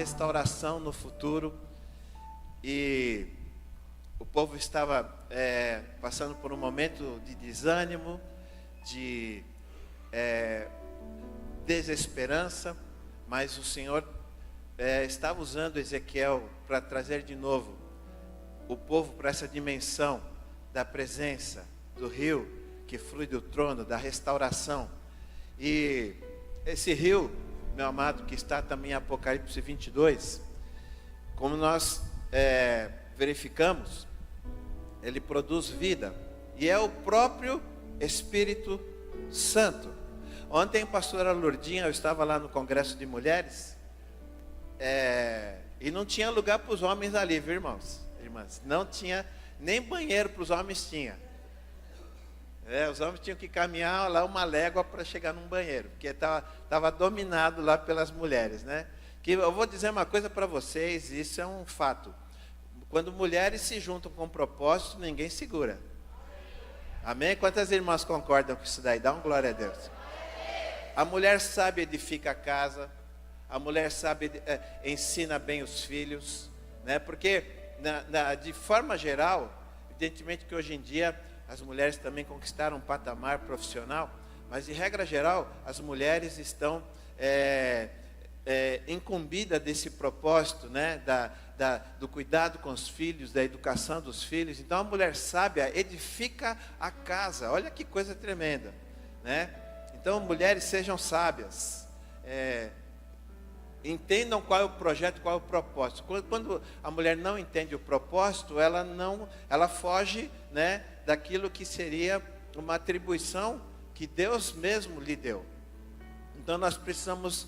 restauração no futuro. E o povo estava passando por um momento de desânimo, de desesperança, mas o Senhor estava usando Ezequiel para trazer de novo o povo para essa dimensão da presença do rio que flui do trono, da restauração. E esse rio, meu amado, que está também em Apocalipse 22, como nós verificamos, ele produz vida, e é o próprio Espírito Santo. Ontem, pastora Lourdinha, eu estava lá no Congresso de Mulheres, e não tinha lugar para os homens ali, viu, irmãos? Irmãs, não tinha, nem banheiro para os homens tinha. Os homens tinham que caminhar lá uma légua para chegar num banheiro, porque estava dominado lá pelas mulheres, né? Que eu vou dizer uma coisa para vocês, isso é um fato. Quando mulheres se juntam com propósito, ninguém segura. Amém? Quantas irmãs concordam com isso daí? Dá uma glória a Deus. A mulher sábia edifica a casa, a mulher sábia ensina bem os filhos, né? Porque de forma geral, evidentemente que hoje em dia as mulheres também conquistaram um patamar profissional, mas de regra geral, as mulheres estão incumbidas desse propósito, né? Do cuidado com os filhos, da educação dos filhos. Então a mulher sábia edifica a casa. Olha que coisa tremenda, né? Então mulheres, sejam sábias, entendam qual é o projeto, qual é o propósito. Quando a mulher não entende o propósito, ela foge, né, daquilo que seria uma atribuição que Deus mesmo lhe deu. Então nós precisamos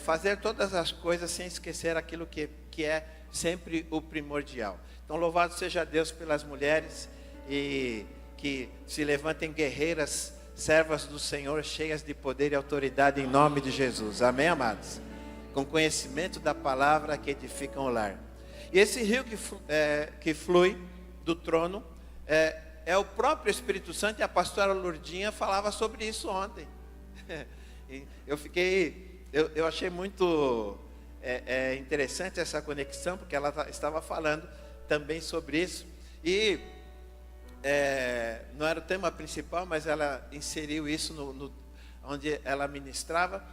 fazer todas as coisas sem esquecer aquilo que é sempre o primordial. Então louvado seja Deus pelas mulheres, e que se levantem guerreiras, servas do Senhor, cheias de poder e autoridade em nome de Jesus. Amém, amados? Com conhecimento da palavra que edificam o lar. E esse rio que flui do trono é o próprio Espírito Santo, e a pastora Lourdinha falava sobre isso ontem. Eu achei muito interessante essa conexão, porque ela estava falando também sobre isso. E não era o tema principal, mas ela inseriu isso onde ela ministrava.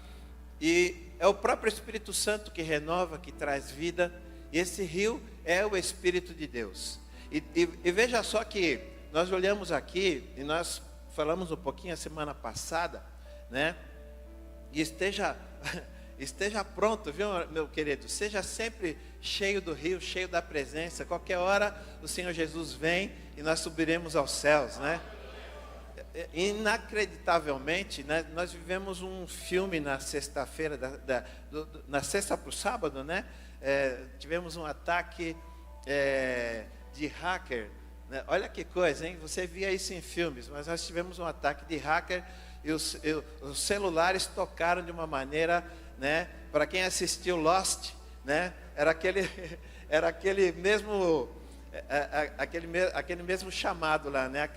E é o próprio Espírito Santo que renova, que traz vida. E esse rio é o Espírito de Deus. E veja só que nós olhamos aqui, e nós falamos um pouquinho a semana passada, né? E esteja pronto, viu, meu querido? Seja sempre cheio do rio, cheio da presença. Qualquer hora o Senhor Jesus vem e nós subiremos aos céus, né? Inacreditavelmente, né, nós vivemos um filme na sexta-feira, na sexta para o sábado, né? Tivemos um ataque de hacker, né? Olha que coisa, hein? Você via isso em filmes, mas nós tivemos um ataque de hacker e os celulares tocaram de uma maneira, né? Para quem assistiu Lost, né? Era aquele mesmo chamado lá, né?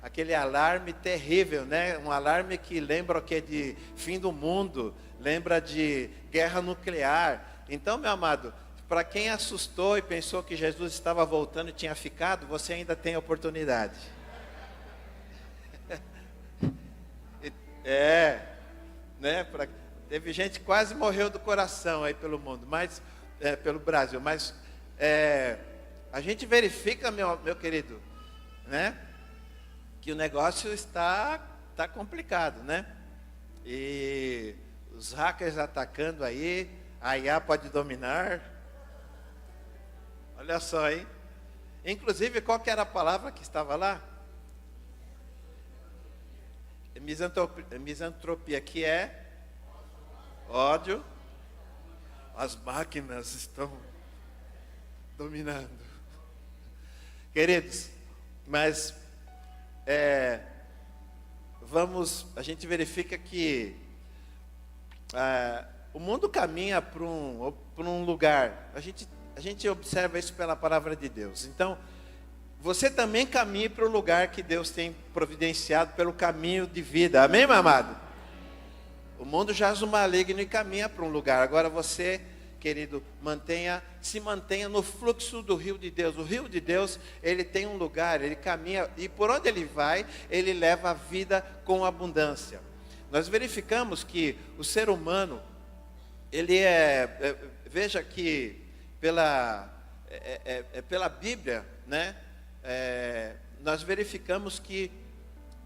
Aquele alarme terrível, né? Um alarme que lembra o que de fim do mundo, lembra de guerra nuclear. Então, meu amado, para quem assustou e pensou que Jesus estava voltando e tinha ficado, você ainda tem a oportunidade. Né? Teve gente que quase morreu do coração aí pelo mundo, mas pelo Brasil. Mas a gente verifica, meu querido, né? Que o negócio está complicado, né? E os hackers atacando aí, a IA pode dominar. Olha só, hein? Inclusive, qual que era a palavra que estava lá? Misantropia, que é ódio. As máquinas estão dominando. Queridos, mas a gente verifica que o mundo caminha para um lugar. A gente observa isso pela palavra de Deus. Então, você também caminha para o lugar que Deus tem providenciado pelo caminho de vida. Amém, meu amado? O mundo jaz no maligno e caminha para um lugar. Agora você querido, se mantenha no fluxo do rio de Deus. O rio de Deus, ele tem um lugar, ele caminha, e por onde ele vai, ele leva a vida com abundância. Nós verificamos que o ser humano, ele veja que pela Bíblia, né? Nós verificamos que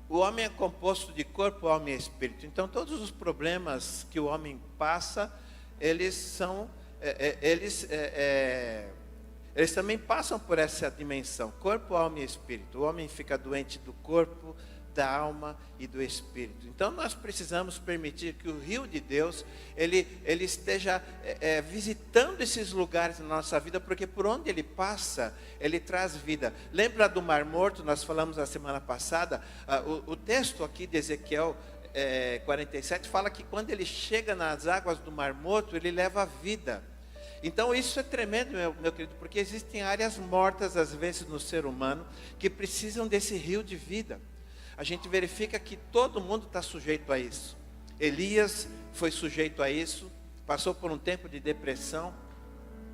o homem é composto de corpo, alma e espírito. Então, todos os problemas que o homem passa, eles também passam por essa dimensão, corpo, alma e espírito. O homem fica doente do corpo, da alma e do espírito. Então nós precisamos permitir que o rio de Deus, ele esteja visitando esses lugares na nossa vida, porque por onde ele passa, ele traz vida. Lembra do Mar Morto? Nós falamos na semana passada, o texto aqui de Ezequiel 47 fala que quando ele chega nas águas do Mar Morto, ele leva a vida. Então isso é tremendo, meu querido, porque existem áreas mortas às vezes no ser humano, que precisam desse rio de vida. A gente verifica que todo mundo está sujeito a isso. Elias foi sujeito a isso, passou por um tempo de depressão.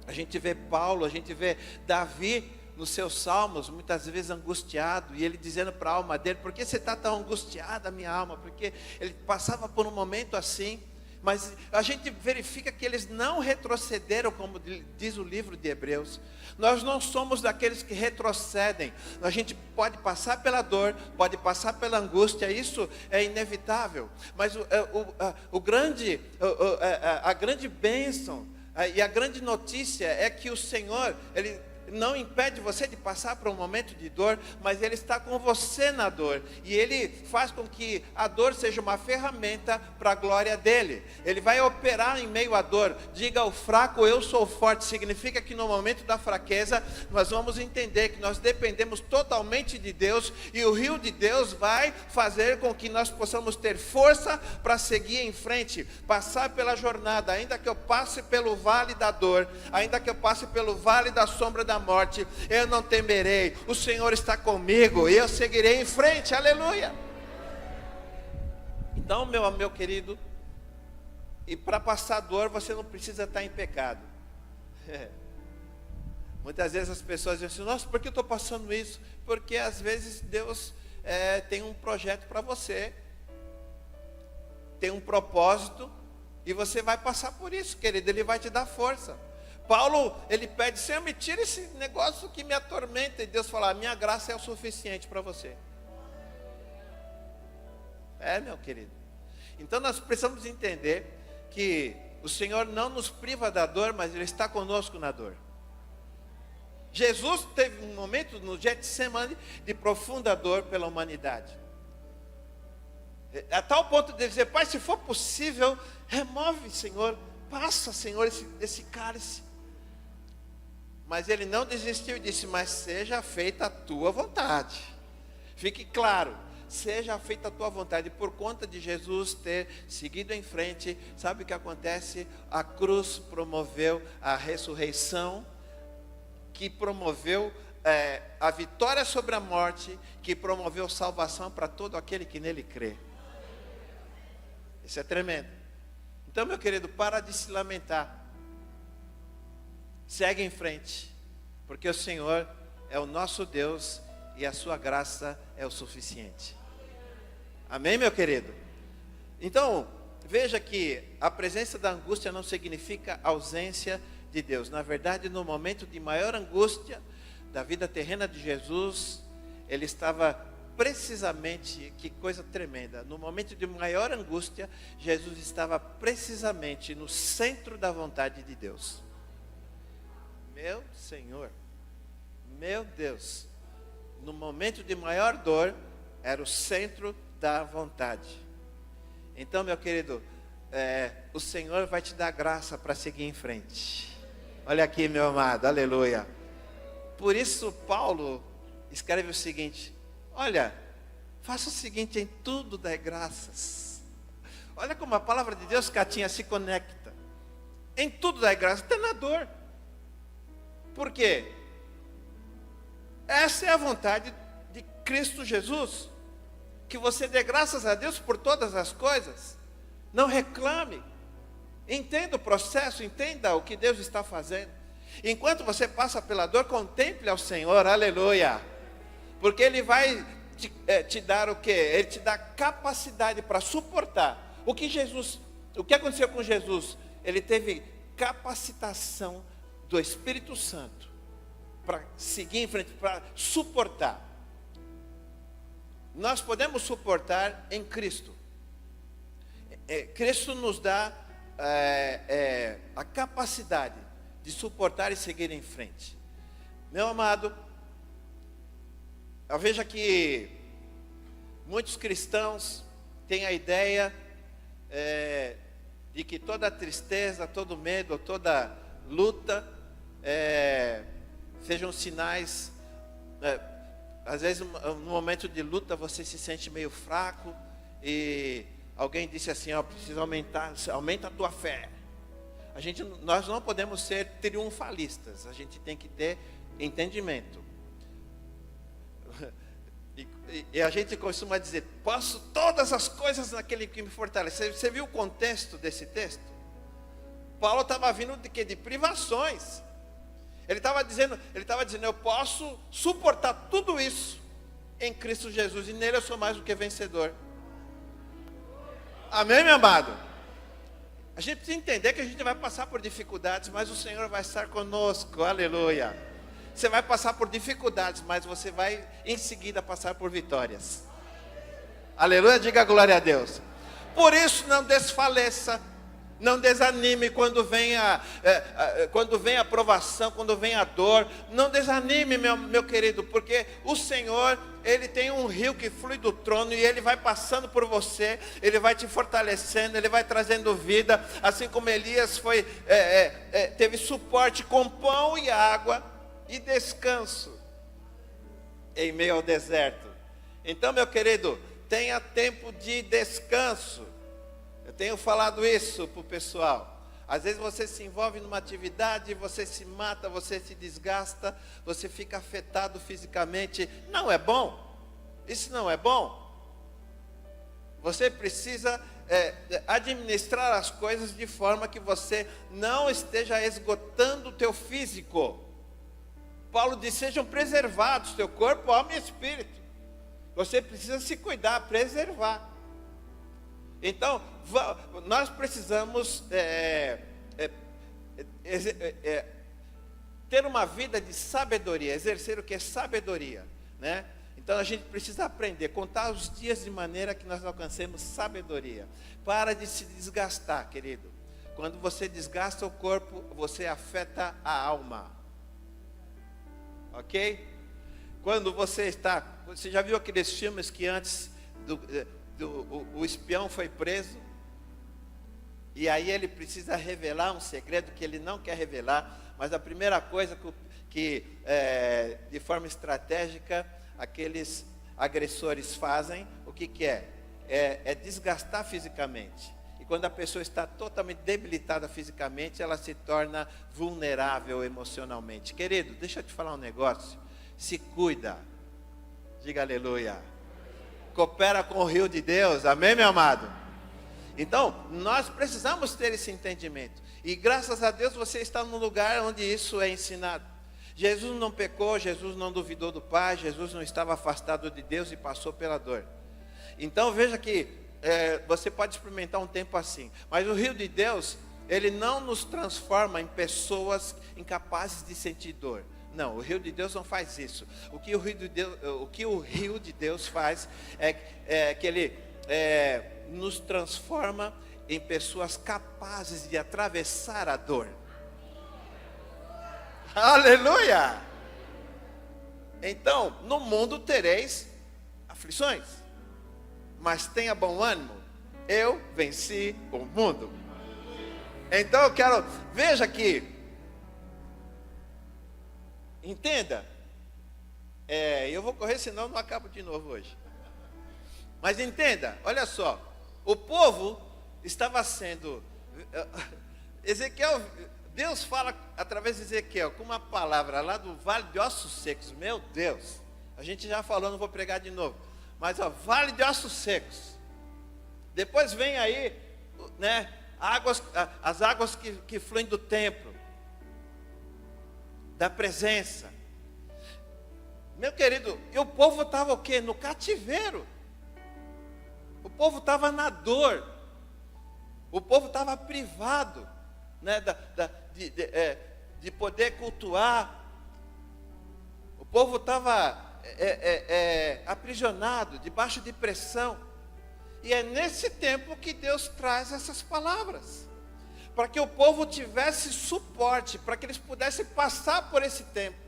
A gente vê Paulo, a gente vê Davi nos seus salmos, muitas vezes angustiado, e ele dizendo para a alma dele: por que você está tão angustiada, minha alma? Porque ele passava por um momento assim. Mas a gente verifica que eles não retrocederam, como diz o livro de Hebreus. Nós não somos daqueles que retrocedem. A gente pode passar pela dor, pode passar pela angústia, isso é inevitável. Mas a grande bênção e a grande notícia é que o Senhor, Ele não impede você de passar por um momento de dor, mas Ele está com você na dor, e Ele faz com que a dor seja uma ferramenta para a glória dEle. Ele vai operar em meio à dor. Diga ao fraco: eu sou forte. Significa que no momento da fraqueza, nós vamos entender que nós dependemos totalmente de Deus, e o rio de Deus vai fazer com que nós possamos ter força para seguir em frente, passar pela jornada. Ainda que eu passe pelo vale da dor, ainda que eu passe pelo vale da sombra da morte, eu não temerei, o Senhor está comigo e eu seguirei em frente. Aleluia. Então, meu querido, e para passar dor, você não precisa estar em pecado. Muitas vezes as pessoas dizem assim: nossa, por que eu estou passando isso? Porque às vezes Deus tem um projeto para você, tem um propósito, e você vai passar por isso, querido. Ele vai te dar força. Paulo, ele pede: Senhor, me tira esse negócio que me atormenta. E Deus fala: a minha graça é o suficiente para você. Meu querido. Então nós precisamos entender que o Senhor não nos priva da dor, mas Ele está conosco na dor. Jesus teve um momento no Getsemane de profunda dor pela humanidade. A tal ponto de dizer: Pai, se for possível, remove, Senhor, passa, Senhor, esse cálice. Mas ele não desistiu e disse: mas seja feita a tua vontade. Fique claro, seja feita a tua vontade. E por conta de Jesus ter seguido em frente, sabe o que acontece? A cruz promoveu a ressurreição, que promoveu a vitória sobre a morte, que promoveu salvação para todo aquele que nele crê. Isso é tremendo. Então, meu querido, para de se lamentar. Segue em frente, porque o Senhor é o nosso Deus e a sua graça é o suficiente. Amém, meu querido? Então, veja que a presença da angústia não significa ausência de Deus. Na verdade, no momento de maior angústia da vida terrena de Jesus, Ele estava precisamente, que coisa tremenda, no momento de maior angústia, Jesus estava precisamente no centro da vontade de Deus. Meu Senhor, meu Deus, no momento de maior dor, era o centro da vontade. Então, meu querido, o Senhor vai te dar graça para seguir em frente. Olha aqui, meu amado, aleluia. Por isso, Paulo escreve o seguinte: olha, faça o seguinte, em tudo dai graças. Olha como a palavra de Deus, Catinha, se conecta. Em tudo dai graças, até na dor. Por quê? Essa é a vontade de Cristo Jesus, que você dê graças a Deus por todas as coisas. Não reclame. Entenda o processo, entenda o que Deus está fazendo. Enquanto você passa pela dor, contemple ao Senhor, aleluia. Porque Ele vai te dar o quê? Ele te dá capacidade para suportar. O que aconteceu com Jesus? Ele teve capacitação do Espírito Santo para seguir em frente, para suportar. Nós podemos suportar em Cristo. Cristo nos dá a capacidade de suportar e seguir em frente. Meu amado, eu vejo que muitos cristãos têm a ideia de que toda tristeza, todo medo, toda luta sejam sinais. Às vezes no momento de luta você se sente meio fraco e alguém disse assim, precisa aumenta a tua fé. Nós não podemos ser triunfalistas, a gente tem que ter entendimento. E a gente costuma dizer, posso todas as coisas naquele que me fortalece. Você viu o contexto desse texto? Paulo estava vindo de privações. Ele estava dizendo, eu posso suportar tudo isso em Cristo Jesus, e nele eu sou mais do que vencedor. Amém, meu amado? A gente precisa entender que a gente vai passar por dificuldades, mas o Senhor vai estar conosco, aleluia. Você vai passar por dificuldades, mas você vai em seguida passar por vitórias. Aleluia, diga glória a Deus. Por isso não desfaleça, não desanime quando vem a provação, quando vem a dor. Não desanime, meu querido, porque o Senhor, Ele tem um rio que flui do trono e Ele vai passando por você, Ele vai te fortalecendo, Ele vai trazendo vida, assim como Elias teve suporte com pão e água e descanso em meio ao deserto. Então, meu querido, tenha tempo de descanso. Eu tenho falado isso para o pessoal. Às vezes você se envolve numa atividade, você se mata, você se desgasta, você fica afetado fisicamente. Não é bom. Isso não é bom. Você precisa administrar as coisas de forma que você não esteja esgotando o teu físico. Paulo diz, sejam preservados, teu corpo, alma e espírito. Você precisa se cuidar, preservar. Então, nós precisamos ter uma vida de sabedoria, exercer o que é sabedoria, né? Então a gente precisa aprender, contar os dias de maneira que nós alcancemos sabedoria. Para de se desgastar, querido. Quando você desgasta o corpo, você afeta a alma. Ok? Quando você já viu aqueles filmes que antes o espião foi preso, e aí ele precisa revelar um segredo que ele não quer revelar, mas a primeira coisa que de forma estratégica, aqueles agressores fazem, o que é? É desgastar fisicamente. E quando a pessoa está totalmente debilitada fisicamente, ela se torna vulnerável emocionalmente. Querido, deixa eu te falar um negócio. Se cuida. Diga aleluia. Coopera com o rio de Deus. Amém, meu amado? Então, nós precisamos ter esse entendimento. E graças a Deus você está num lugar onde isso é ensinado. Jesus não pecou, Jesus não duvidou do Pai, Jesus não estava afastado de Deus e passou pela dor. Então veja que você pode experimentar um tempo assim. Mas o rio de Deus, ele não nos transforma em pessoas incapazes de sentir dor. Não, o rio de Deus não faz isso. O que o rio de Deus faz é que ele nos transforma em pessoas capazes de atravessar a dor. Aleluia! Então, no mundo tereis aflições, mas tenha bom ânimo, eu venci o mundo. Então veja aqui, entenda, eu vou correr senão não acabo de novo hoje. Mas entenda, olha só, o povo estava sendo, Deus fala através de Ezequiel, com uma palavra lá do vale de ossos secos. Meu Deus, a gente já falou, não vou pregar de novo. Mas vale de ossos secos. Depois vem aí, né, as águas que fluem do templo, da presença. Meu querido, e o povo estava o quê? No cativeiro. O povo estava na dor. O povo estava privado, né, de poder cultuar. O povo estava aprisionado, debaixo de pressão. E é nesse tempo que Deus traz essas palavras, para que o povo tivesse suporte, para que eles pudessem passar por esse tempo,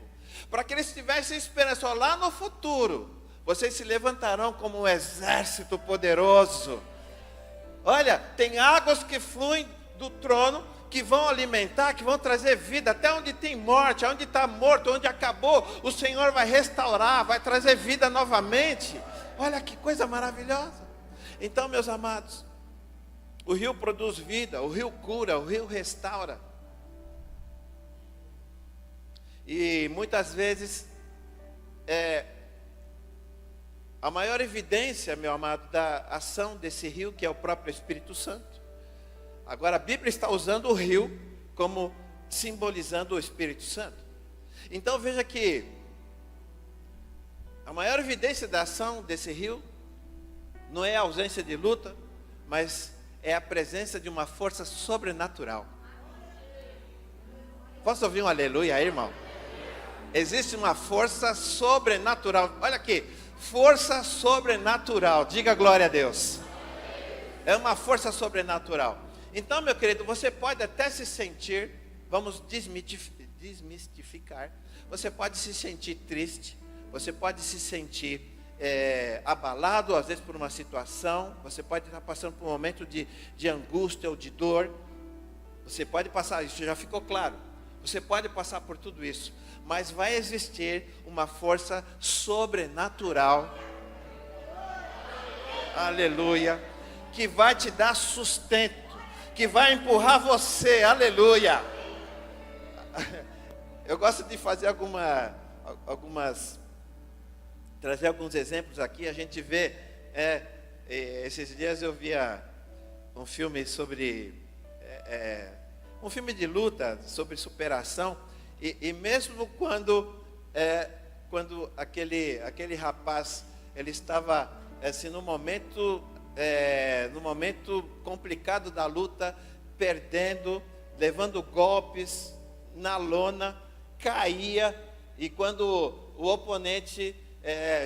para que eles tivessem esperança. Ó, lá no futuro, vocês se levantarão como um exército poderoso. Olha, tem águas que fluem do trono, que vão alimentar, que vão trazer vida. Até onde tem morte, onde está morto, onde acabou, o Senhor vai restaurar, vai trazer vida novamente. Olha que coisa maravilhosa. Então, meus amados, o rio produz vida, o rio cura, o rio restaura. E muitas vezes, a maior evidência, meu amado, da ação desse rio, que é o próprio Espírito Santo. Agora, a Bíblia está usando o rio como simbolizando o Espírito Santo. Então, veja que a maior evidência da ação desse rio não é a ausência de luta, mas é a presença de uma força sobrenatural. Posso ouvir um aleluia aí, irmão? Existe uma força sobrenatural. Olha aqui, força sobrenatural. Diga glória a Deus. É uma força sobrenatural. Então, meu querido, você pode até se sentir, vamos desmistificar. Você pode se sentir triste, você pode se sentir abalado, às vezes por uma situação. Você pode estar passando por um momento de angústia ou de dor. Você pode passar, isso já ficou claro. Você pode passar por tudo isso, mas vai existir uma força sobrenatural, aleluia, que vai te dar sustento, que vai empurrar você, aleluia. Eu gosto de fazer trazer alguns exemplos aqui. A gente vê, esses dias eu via um filme sobre, um filme de luta, sobre superação, e mesmo quando aquele rapaz, ele estava assim, no momento complicado da luta, perdendo, levando golpes na lona, caía, e quando o oponente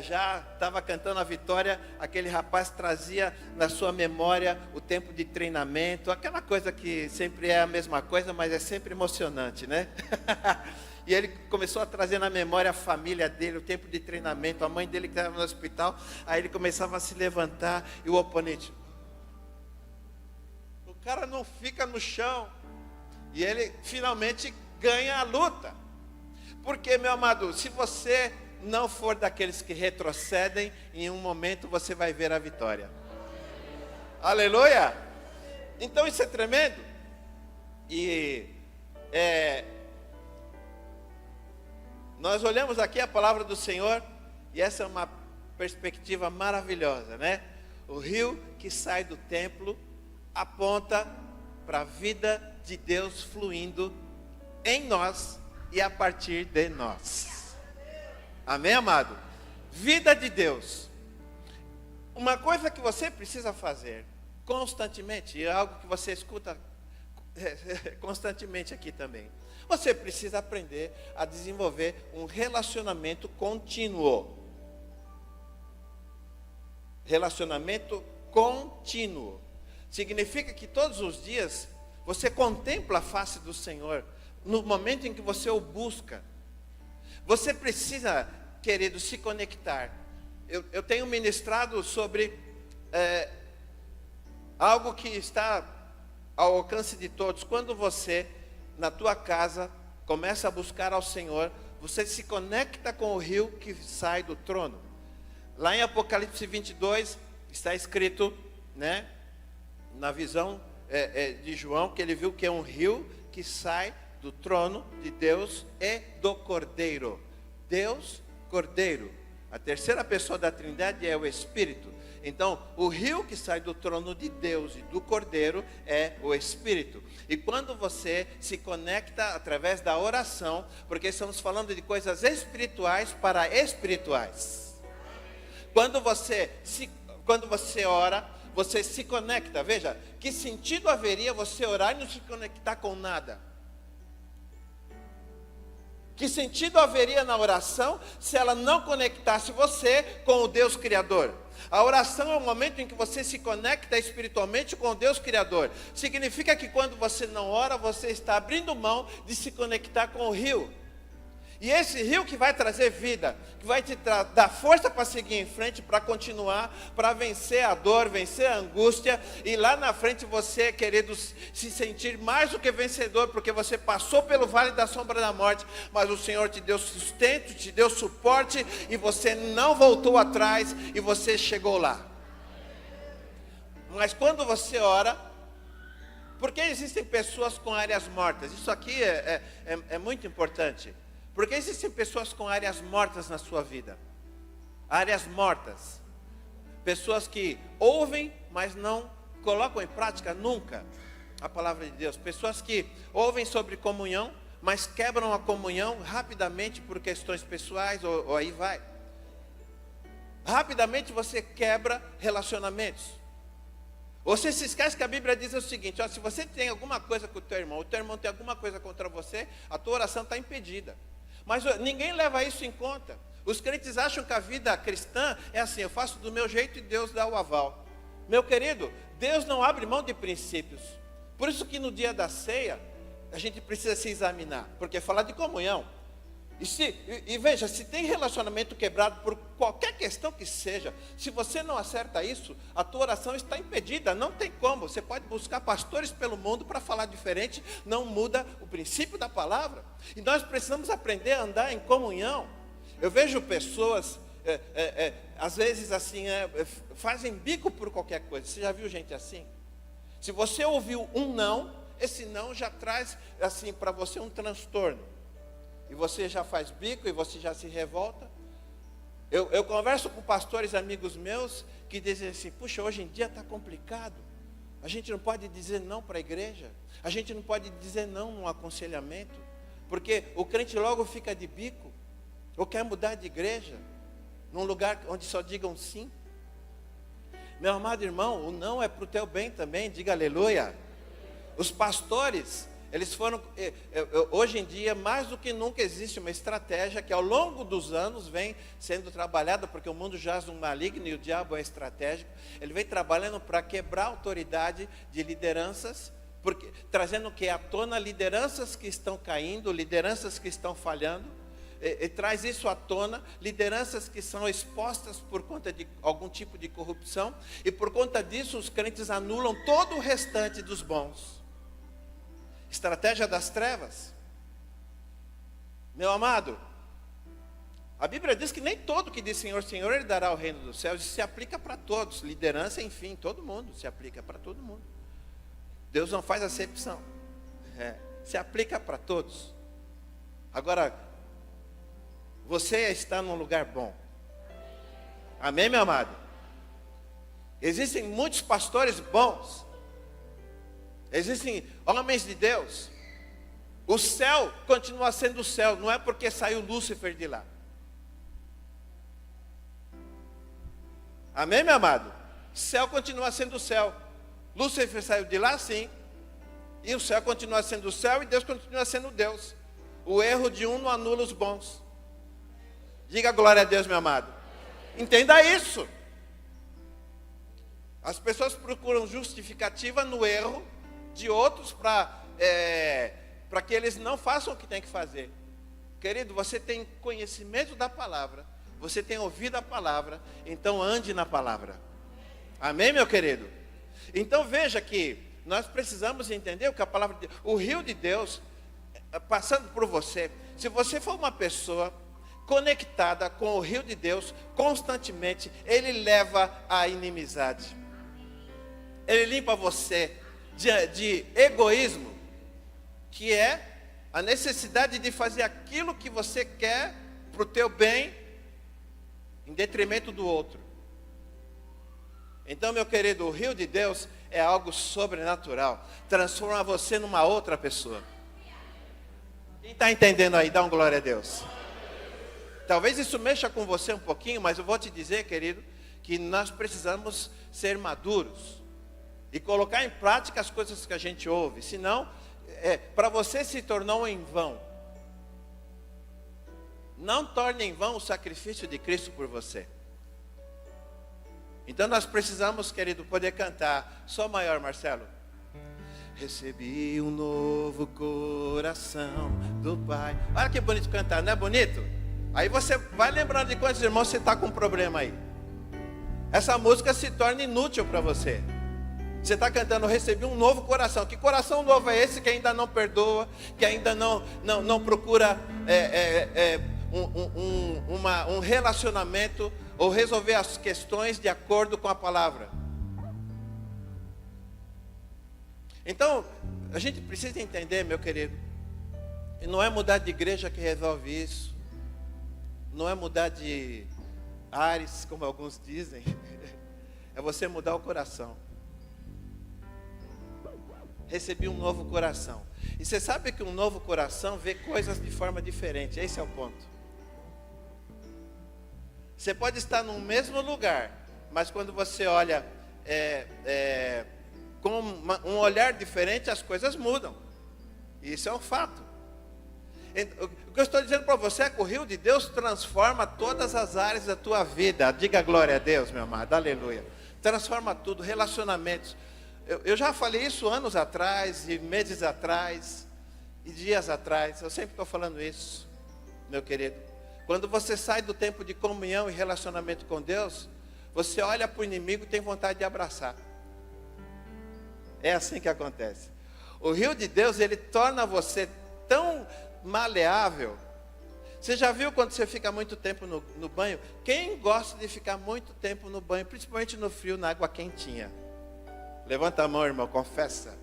já estava cantando a vitória, aquele rapaz trazia na sua memória o tempo de treinamento, aquela coisa que sempre é a mesma coisa, mas é sempre emocionante, né? E ele começou a trazer na memória a família dele, o tempo de treinamento, a mãe dele que estava no hospital. Aí ele começava a se levantar e o oponente, o cara não fica no chão, e ele finalmente ganha a luta. Porque, meu amado, se você não for daqueles que retrocedem, em um momento você vai ver a vitória. Aleluia! Então isso é tremendo. E nós olhamos aqui a palavra do Senhor, e essa é uma perspectiva maravilhosa, né? O rio que sai do templo aponta para a vida de Deus fluindo em nós e a partir de nós. Amém, amado? Vida de Deus. Uma coisa que você precisa fazer constantemente, e é algo que você escuta constantemente aqui também. Você precisa aprender a desenvolver um relacionamento contínuo. Relacionamento contínuo. Significa que todos os dias você contempla a face do Senhor, no momento em que você o busca. Você precisa, querido, se conectar. Eu tenho ministrado sobre algo que está ao alcance de todos. Quando você, na tua casa, começa a buscar ao Senhor, você se conecta com o rio que sai do trono. Lá em Apocalipse 22, está escrito, né, na visão de João, que ele viu que é um rio que sai do trono de Deus e do Cordeiro. Deus, Cordeiro. A terceira pessoa da Trindade é o Espírito. Então, o rio que sai do trono de Deus e do Cordeiro é o Espírito. E quando você se conecta através da oração, porque estamos falando de coisas espirituais para espirituais. Quando você ora, você se conecta. Veja, que sentido haveria você orar e não se conectar com nada? Que sentido haveria na oração se ela não conectasse você com o Deus Criador? A oração é o momento em que você se conecta espiritualmente com o Deus Criador. Significa que quando você não ora, você está abrindo mão de se conectar com o rio. E esse rio que vai trazer vida, que vai te dar força para seguir em frente, para continuar, para vencer a dor, vencer a angústia. E lá na frente você, queridos, se sentir mais do que vencedor, porque você passou pelo vale da sombra da morte, mas o Senhor te deu sustento, te deu suporte, e você não voltou atrás, e você chegou lá. Mas quando você ora, porque existem pessoas com áreas mortas? Isso aqui é muito importante. Porque existem pessoas com áreas mortas na sua vida. Áreas mortas. Pessoas que ouvem, mas não colocam em prática nunca a palavra de Deus. Pessoas que ouvem sobre comunhão, mas quebram a comunhão rapidamente por questões pessoais, ou aí vai. Rapidamente você quebra relacionamentos. Você se esquece que a Bíblia diz o seguinte: ó, se você tem alguma coisa com o teu irmão tem alguma coisa contra você, a tua oração está impedida. Mas ninguém leva isso em conta. Os crentes acham que a vida cristã é assim: eu faço do meu jeito e Deus dá o aval. Meu querido, Deus não abre mão de princípios. Por isso que no dia da ceia, a gente precisa se examinar, porque é falar de comunhão. E veja, se tem relacionamento quebrado por qualquer questão que seja, se você não acerta isso, a tua oração está impedida, não tem como. Você pode buscar pastores pelo mundo para falar diferente, não muda o princípio da palavra. E nós precisamos aprender a andar em comunhão. Eu vejo pessoas, às vezes assim, fazem bico por qualquer coisa. Você já viu gente assim? Se você ouviu um não, esse não já traz assim para você um transtorno. E você já faz bico, e você já se revolta. Eu converso com pastores amigos meus que dizem assim: puxa, hoje em dia está complicado. A gente não pode dizer não para a igreja. A gente não pode dizer não no aconselhamento. Porque o crente logo fica de bico. Ou quer mudar de igreja. Num lugar onde só digam sim. Meu amado irmão, o não é para o teu bem também, diga aleluia. Os pastores, eles foram, hoje em dia, mais do que nunca existe uma estratégia que ao longo dos anos vem sendo trabalhada, porque o mundo jaz no maligno e o diabo é estratégico. Ele vem trabalhando para quebrar a autoridade de lideranças, trazendo que à tona lideranças que estão caindo, lideranças que estão falhando, e traz isso à tona, lideranças que são expostas por conta de algum tipo de corrupção, e por conta disso os crentes anulam todo o restante dos bons. Estratégia das trevas. Meu amado, a Bíblia diz que nem todo que diz Senhor, Senhor, ele dará o reino dos céus. Isso se aplica para todos, liderança, enfim, todo mundo, se aplica para todo mundo. Deus não faz acepção, se aplica para todos. Agora, você está num lugar bom. Amém, meu amado? Existem muitos pastores bons. Existem homens de Deus. O céu continua sendo o céu. Não é porque saiu Lúcifer de lá. Amém, meu amado? O céu continua sendo o céu. Lúcifer saiu de lá, sim. E o céu continua sendo o céu e Deus continua sendo Deus. O erro de um não anula os bons. Diga glória a Deus, meu amado. Entenda isso. As pessoas procuram justificativa no erro de outros para que eles não façam o que tem que fazer. Querido, você tem conhecimento da palavra, você tem ouvido a palavra, então ande na palavra. Amém, meu querido? Então veja que nós precisamos entender o que a palavra de Deus, o rio de Deus, passando por você. Se você for uma pessoa conectada com o rio de Deus, constantemente, ele leva à inimizade. Ele limpa você de egoísmo, que é a necessidade de fazer aquilo que você quer para o teu bem, em detrimento do outro. Então, meu querido, o rio de Deus é algo sobrenatural. Transforma você numa outra pessoa. Quem está entendendo aí, dá um glória a Deus. Talvez isso mexa com você um pouquinho, mas eu vou te dizer, querido, que nós precisamos ser maduros e colocar em prática as coisas que a gente ouve. Senão, para você se tornou em vão. Não torne em vão o sacrifício de Cristo por você. Então nós precisamos, querido, poder cantar. Sol maior, Marcelo. Recebi um novo coração do Pai. Olha que bonito cantar, não é bonito? Aí você vai lembrando de quantos irmãos você está com problema aí. Essa música se torna inútil para você. Você está cantando, recebi um novo coração. Que coração novo é esse que ainda não perdoa, que ainda não procura um relacionamento ou resolver as questões de acordo com a palavra? Então, a gente precisa entender, meu querido, e não é mudar de igreja que resolve isso, não é mudar de ares, como alguns dizem, é você mudar o coração. Recebi um novo coração. E você sabe que um novo coração vê coisas de forma diferente, esse é o ponto. Você pode estar no mesmo lugar, mas quando você olha com um olhar diferente, as coisas mudam. Isso é um fato. O que eu estou dizendo para você é que o rio de Deus transforma todas as áreas da tua vida. Diga glória a Deus, meu amado, aleluia. Transforma tudo, relacionamentos. Eu já falei isso anos atrás, e meses atrás, e dias atrás. Eu sempre estou falando isso, meu querido. Quando você sai do tempo de comunhão e relacionamento com Deus, você olha para o inimigo e tem vontade de abraçar. É assim que acontece. O rio de Deus, ele torna você tão maleável. Você já viu quando você fica muito tempo no banho? Quem gosta de ficar muito tempo no banho, principalmente no frio, na água quentinha? Levanta a mão, irmão, confessa.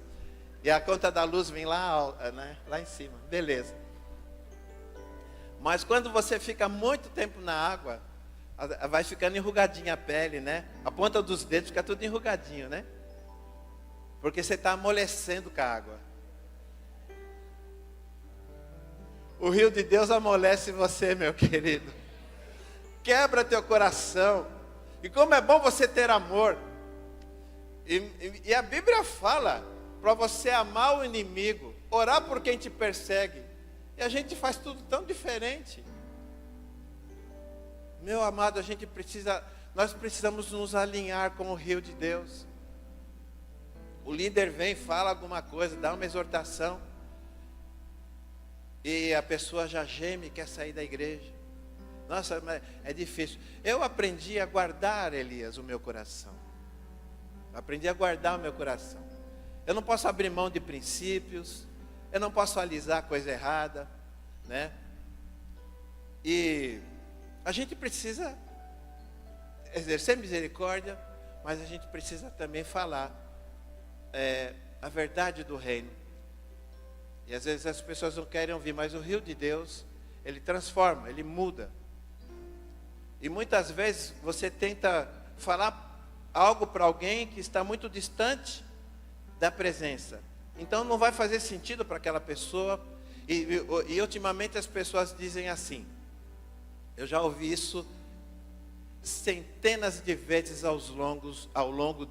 E a conta da luz vem lá, né, lá em cima. Beleza. Mas quando você fica muito tempo na água, vai ficando enrugadinha a pele, né? A ponta dos dedos fica tudo enrugadinho, né? Porque você está amolecendo com a água. O rio de Deus amolece você, meu querido. Quebra teu coração. E como é bom você ter amor. E a Bíblia fala para você amar o inimigo, orar por quem te persegue. E a gente faz tudo tão diferente. Meu amado, nós precisamos nos alinhar com o rio de Deus. O líder vem, fala alguma coisa, dá uma exortação, e a pessoa já geme e quer sair da igreja. Nossa, mas é difícil. Eu aprendi a guardar, Elias, o meu coração. Aprendi a guardar o meu coração. Eu não posso abrir mão de princípios. Eu não posso alisar coisa errada, né? E a gente precisa exercer misericórdia, mas a gente precisa também falar a verdade do reino. E às vezes as pessoas não querem ouvir, mas o rio de Deus, ele transforma, ele muda. E muitas vezes você tenta falar algo para alguém que está muito distante da presença. Então não vai fazer sentido para aquela pessoa. E ultimamente as pessoas dizem assim. Eu já ouvi isso centenas de vezes ao longo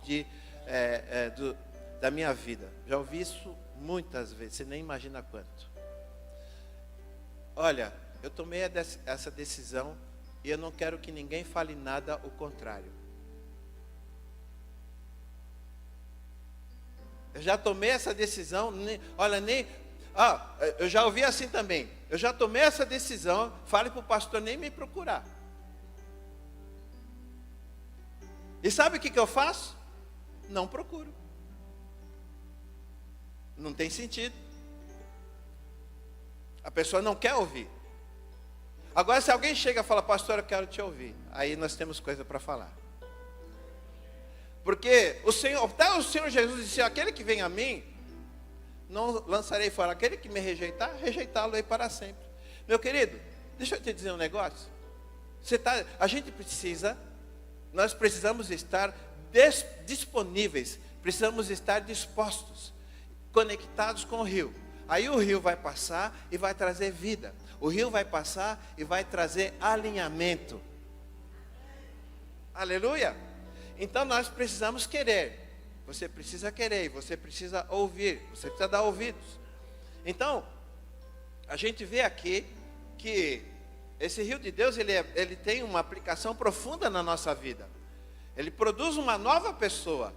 da minha vida. Já ouvi isso muitas vezes, você nem imagina quanto. Olha, eu tomei essa decisão e eu não quero que ninguém fale nada o contrário. Eu já tomei essa decisão, eu já ouvi assim também. Eu já tomei essa decisão, fale para o pastor nem me procurar. E sabe o que eu faço? Não procuro. Não tem sentido. A pessoa não quer ouvir. Agora, se alguém chega e fala, pastor, eu quero te ouvir, aí nós temos coisa para falar. Porque até o Senhor Jesus disse, aquele que vem a mim, não lançarei fora. Aquele que me rejeitar, rejeitá-lo aí para sempre. Meu querido, deixa eu te dizer um negócio. Nós precisamos estar disponíveis, precisamos estar dispostos, conectados com o rio. Aí o rio vai passar e vai trazer vida. O rio vai passar e vai trazer alinhamento. Aleluia! Então nós precisamos querer. Você precisa querer, você precisa ouvir, você precisa dar ouvidos. Então, a gente vê aqui que esse rio de Deus, ele tem uma aplicação profunda na nossa vida. Ele produz uma nova pessoa.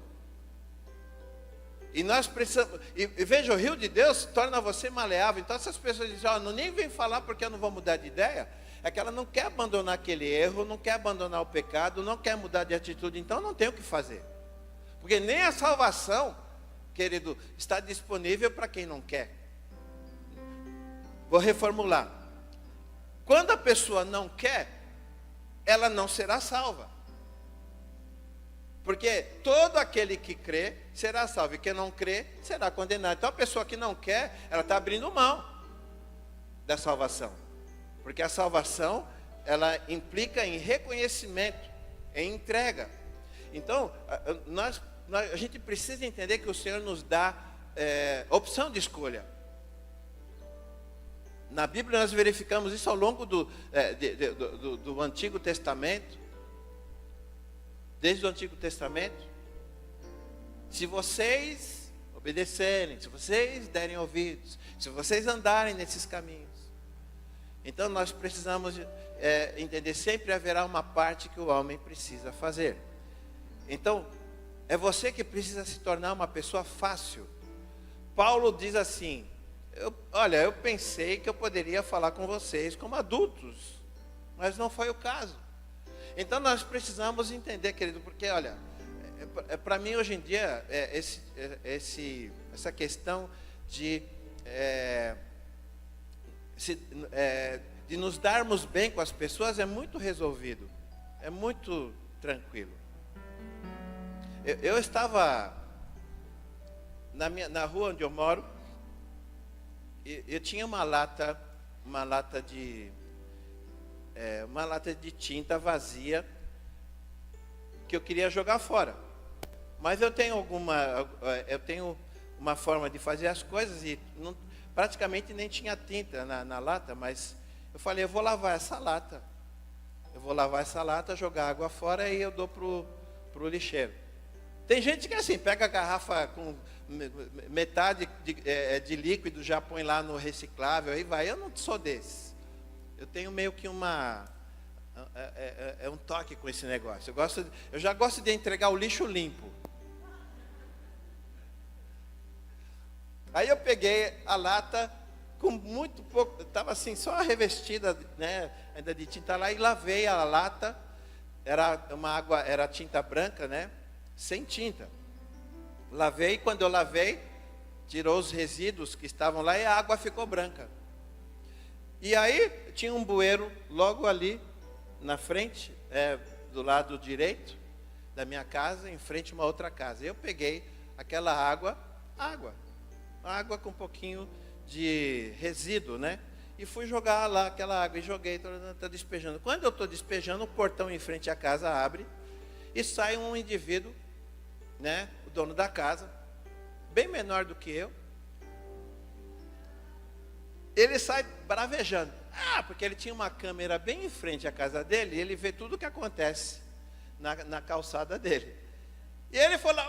E nós precisamos, e veja, o rio de Deus torna você maleável. Então essas pessoas dizem, não nem vem falar porque eu não vou mudar de ideia. É que ela não quer abandonar aquele erro, não quer abandonar o pecado, não quer mudar de atitude, então não tem o que fazer. Porque nem a salvação, querido, está disponível para quem não quer. Vou reformular. Quando a pessoa não quer, ela não será salva. Porque todo aquele que crê será salvo, e quem não crê será condenado. Então a pessoa que não quer, ela está abrindo mão da salvação. Porque a salvação, ela implica em reconhecimento, em entrega. Então, a gente precisa entender que o Senhor nos dá opção de escolha. Na Bíblia nós verificamos isso ao longo do Antigo Testamento. Desde o Antigo Testamento. Se vocês obedecerem, se vocês derem ouvidos, se vocês andarem nesses caminhos. Então nós precisamos entender, sempre haverá uma parte que o homem precisa fazer. Então, é você que precisa se tornar uma pessoa fácil. Paulo diz assim, eu pensei que eu poderia falar com vocês como adultos, mas não foi o caso. Então nós precisamos entender, querido, porque olha, para mim hoje em dia, essa questão de nos darmos bem com as pessoas é muito resolvido, é muito tranquilo. Eu estava na rua onde eu moro, e eu tinha uma lata de tinta vazia que eu queria jogar fora. Mas eu tenho uma forma de fazer as coisas e praticamente nem tinha tinta na lata, mas eu falei, eu vou lavar essa lata, jogar água fora e eu dou pro lixeiro. Tem gente que assim, pega a garrafa com metade de líquido, já põe lá no reciclável, aí vai. Eu não sou desse. Eu tenho meio que um toque com esse negócio. Eu já gosto de entregar o lixo limpo. Aí eu peguei a lata com muito pouco, estava assim, só revestida, né, ainda de tinta lá, e lavei a lata. Era tinta branca, né, sem tinta. Lavei, e quando eu lavei, tirou os resíduos que estavam lá e a água ficou branca. E aí tinha um bueiro logo ali na frente, do lado direito da minha casa, em frente a uma outra casa. Eu peguei aquela água com um pouquinho de resíduo, né? E fui jogar lá aquela água e joguei, estou despejando. Quando eu estou despejando, o portão em frente à casa abre e sai um indivíduo, né? O dono da casa, bem menor do que eu. Ele sai bravejando. Porque ele tinha uma câmera bem em frente à casa dele, e ele vê tudo o que acontece na calçada dele. E ele falou,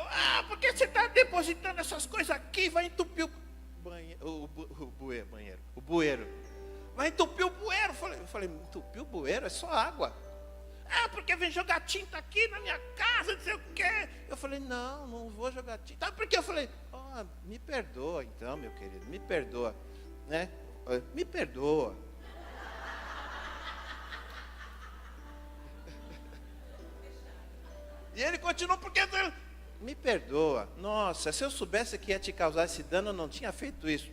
por que você está depositando essas coisas aqui? Vai entupir o bueiro. Vai entupir o bueiro. Eu falei, entupir o bueiro? É só água. Porque vem jogar tinta aqui na minha casa, não sei o quê. Eu falei, não vou jogar tinta. Porque eu falei, me perdoa então, meu querido, me perdoa, né? Me perdoa. E ele continuou, porque me perdoa. Nossa, se eu soubesse que ia te causar esse dano, eu não tinha feito isso.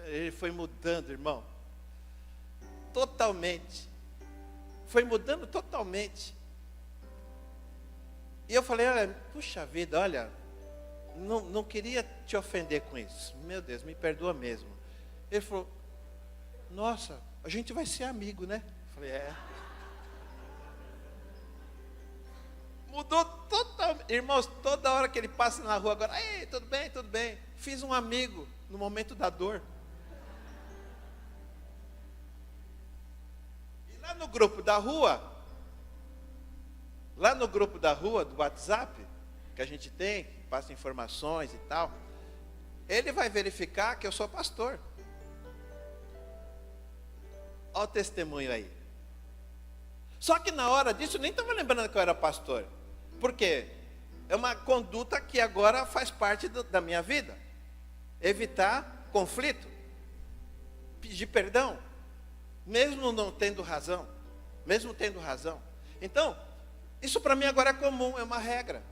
Ele foi mudando, irmão. Totalmente. Foi mudando totalmente. E eu falei, puxa vida, olha, não queria te ofender com isso. Meu Deus, me perdoa mesmo. Ele falou, nossa, a gente vai ser amigo, né? Eu falei, Mudou totalmente. Irmãos, toda hora que ele passa na rua agora, ei, tudo bem, tudo bem. Fiz um amigo no momento da dor. E lá no grupo da rua, do WhatsApp, que a gente tem, passa informações e tal, ele vai verificar que eu sou pastor. Olha o testemunho aí. Só que na hora disso, eu nem estava lembrando que eu era pastor. Por quê? É uma conduta que agora faz parte da minha vida. Evitar conflito. Pedir perdão. Mesmo não tendo razão. Mesmo tendo razão. Então, isso para mim agora é comum, é uma regra.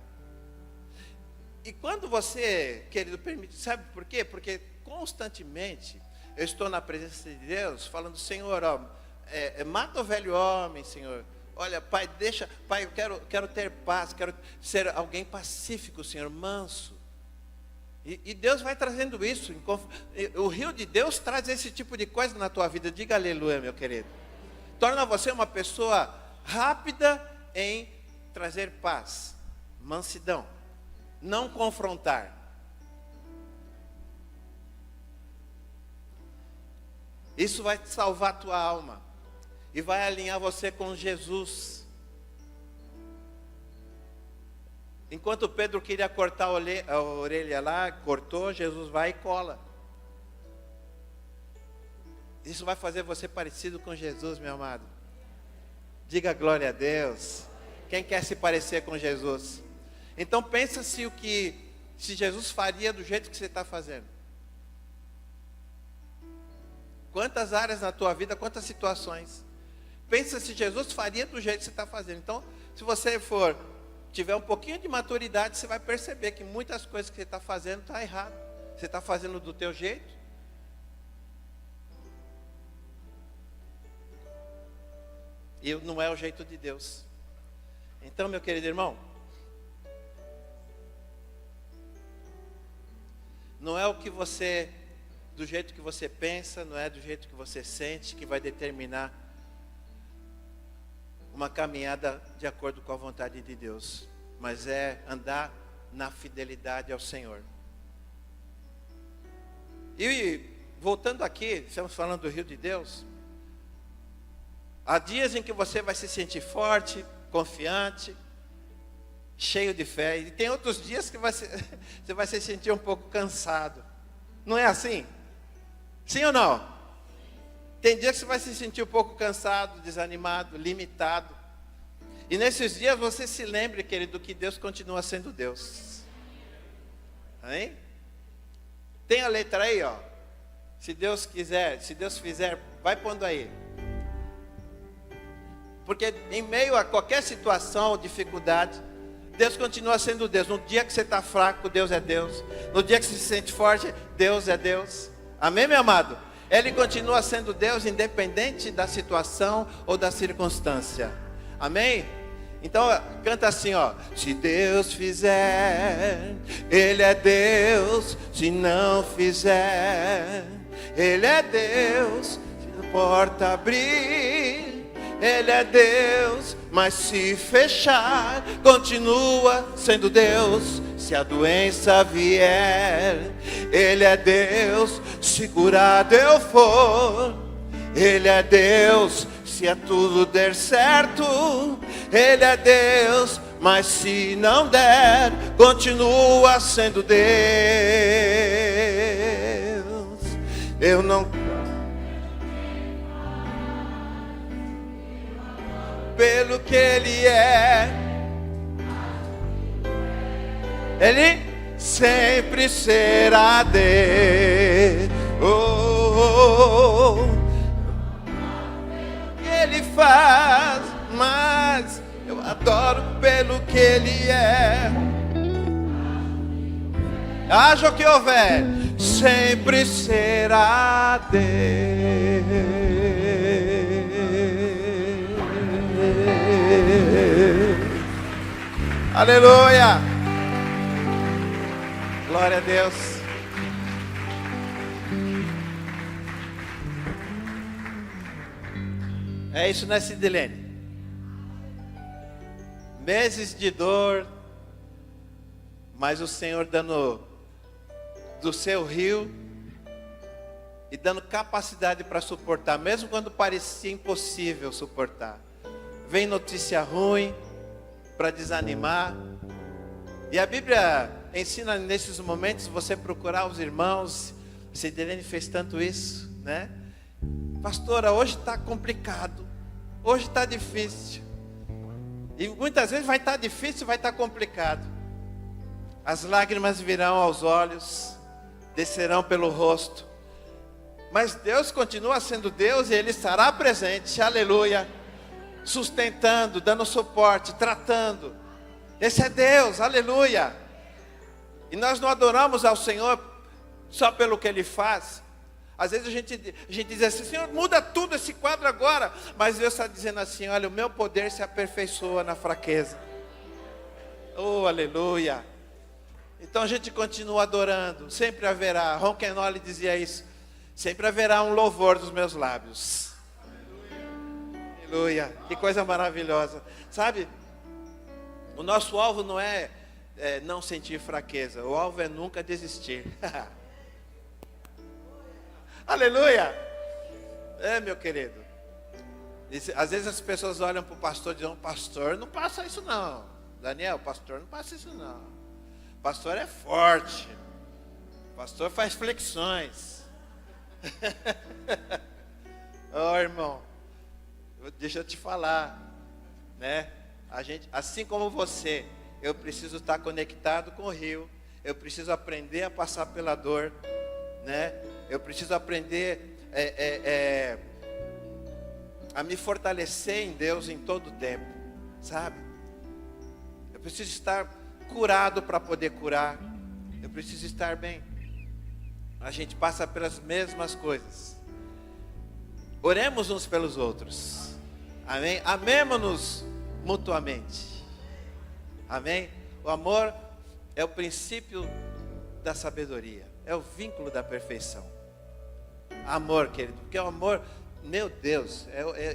E quando você, querido, permite, sabe por quê? Porque constantemente eu estou na presença de Deus, falando, Senhor, ó, mata o velho homem, Senhor. Olha, Pai, Pai, eu quero ter paz, quero ser alguém pacífico, Senhor, manso. E Deus vai trazendo isso. O rio de Deus traz esse tipo de coisa na tua vida. Diga aleluia, meu querido. Torna você uma pessoa rápida em trazer paz, mansidão, não confrontar. Isso vai salvar a tua alma e vai alinhar você com Jesus. Enquanto Pedro queria cortar a orelha lá, cortou, Jesus vai e cola. Isso vai fazer você parecido com Jesus, meu amado. Diga glória a Deus. Quem quer se parecer com Jesus? Então pensa se Jesus faria do jeito que você está fazendo. Quantas áreas na tua vida, quantas situações. Pensa se Jesus faria do jeito que você está fazendo. Então, se você tiver um pouquinho de maturidade, você vai perceber que muitas coisas que você está fazendo está errado. Você está fazendo do teu jeito. E não é o jeito de Deus. Então, meu querido irmão, não é do jeito que você pensa, não é do jeito que você sente, que vai determinar uma caminhada de acordo com a vontade de Deus, mas é andar na fidelidade ao Senhor. E voltando aqui, estamos falando do rio de Deus. Há dias em que você vai se sentir forte, confiante, cheio de fé, e tem outros dias que você vai se sentir um pouco cansado. Não é assim? Sim ou não? Tem dias que você vai se sentir um pouco cansado, desanimado, limitado. E nesses dias você se lembre, querido, que Deus continua sendo Deus. Amém? Tem a letra aí, ó. Se Deus quiser, se Deus fizer, vai pondo aí. Porque em meio a qualquer situação ou dificuldade, Deus continua sendo Deus. No dia que você está fraco, Deus é Deus. No dia que você se sente forte, Deus é Deus. Amém, meu amado? Ele continua sendo Deus, independente da situação ou da circunstância. Amém? Então, canta assim, ó. Se Deus fizer, Ele é Deus. Se não fizer, Ele é Deus. Se a porta abrir, Ele é Deus. Mas se fechar, continua sendo Deus. Se a doença vier, Ele é Deus. Se curado eu for, Ele é Deus. Se a tudo der certo, Ele é Deus. Mas se não der, continua sendo Deus. Eu não... Pelo que Ele é, Ele sempre será Deus. Ele faz, mas eu adoro pelo que Ele é. Haja o que houver, sempre será Deus. Aleluia! Glória a Deus. É isso, né, Sidilene? meses de dor, mas o Senhor dando do seu rio e dando capacidade para suportar, mesmo quando parecia impossível suportar. Vem notícia ruim para desanimar. E a Bíblia ensina nesses momentos você procurar os irmãos. Cidelene fez tanto isso, né? Pastora, hoje está complicado, hoje está difícil. E muitas vezes vai estar difícil, vai estar complicado. As lágrimas virão aos olhos, descerão pelo rosto. Mas Deus continua sendo Deus e Ele estará presente, aleluia, sustentando, dando suporte, tratando. Esse é Deus, aleluia. E nós não adoramos ao Senhor só pelo que Ele faz. Às vezes a gente diz assim: Senhor, muda tudo esse quadro agora. Mas Deus está dizendo assim: olha, o meu poder se aperfeiçoa na fraqueza. Oh, aleluia. Então a gente continua adorando. Sempre haverá, Ron Kenoly dizia isso, sempre haverá um louvor dos meus lábios. Aleluia. Que coisa maravilhosa. Sabe, o nosso alvo não é não sentir fraqueza. O alvo é nunca desistir. Aleluia. Meu querido. Às vezes as pessoas olham para o pastor e dizem: pastor, não passa isso não. Daniel, pastor, não passa isso não. Pastor é forte. Pastor faz flexões. Oh, irmão, deixa eu te falar, né? A gente, assim como você, eu preciso estar conectado com o rio. Eu preciso aprender a passar pela dor, né? Eu preciso aprender a me fortalecer em Deus em todo o tempo, sabe? Eu preciso estar curado para poder curar. Eu preciso estar bem. A gente passa pelas mesmas coisas. Oremos uns pelos outros. Amém? Amemo-nos mutuamente. Amém? O amor é o princípio da sabedoria. É o vínculo da perfeição. Amor, querido. Porque o amor, meu Deus,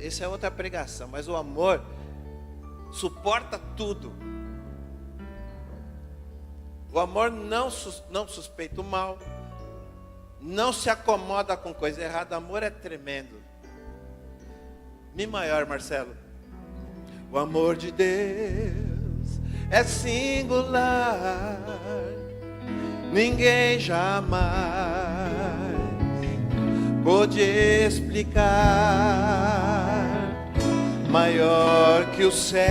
essa é outra pregação. Mas o amor suporta tudo. O amor não suspeita o mal. Não se acomoda com coisa errada. Amor é tremendo. Mi maior, Marcelo. O amor de Deus é singular. Ninguém jamais pôde explicar. Maior que o céu,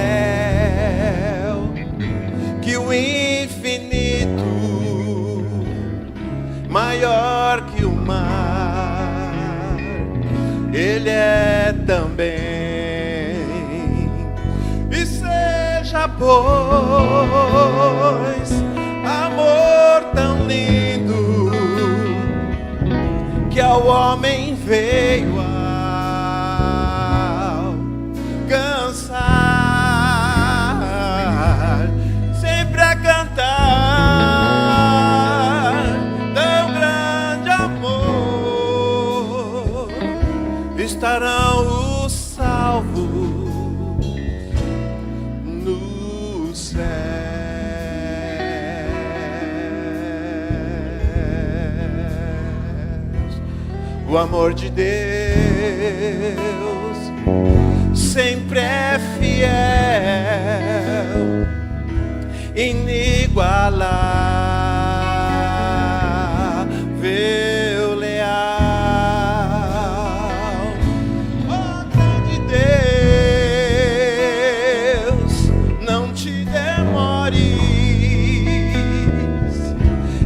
que o infinito, maior que o mar, Ele é também. E seja, pois, amor tão lindo, que ao homem veio alcançar, sempre a cantar. Tão grande amor, estarão os salvos no céu. O amor de Deus sempre é fiel, inigualável, leal. Oh, grande Deus, não te demores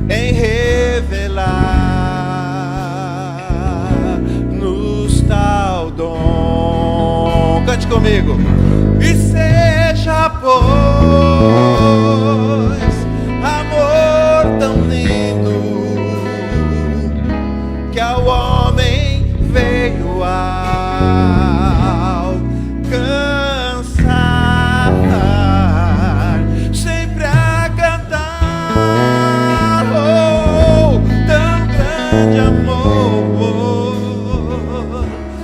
em revelar cante comigo. E seja, pois, amor tão lindo, que ao homem veio alcançar, sempre a cantar. Oh, tão grande amor,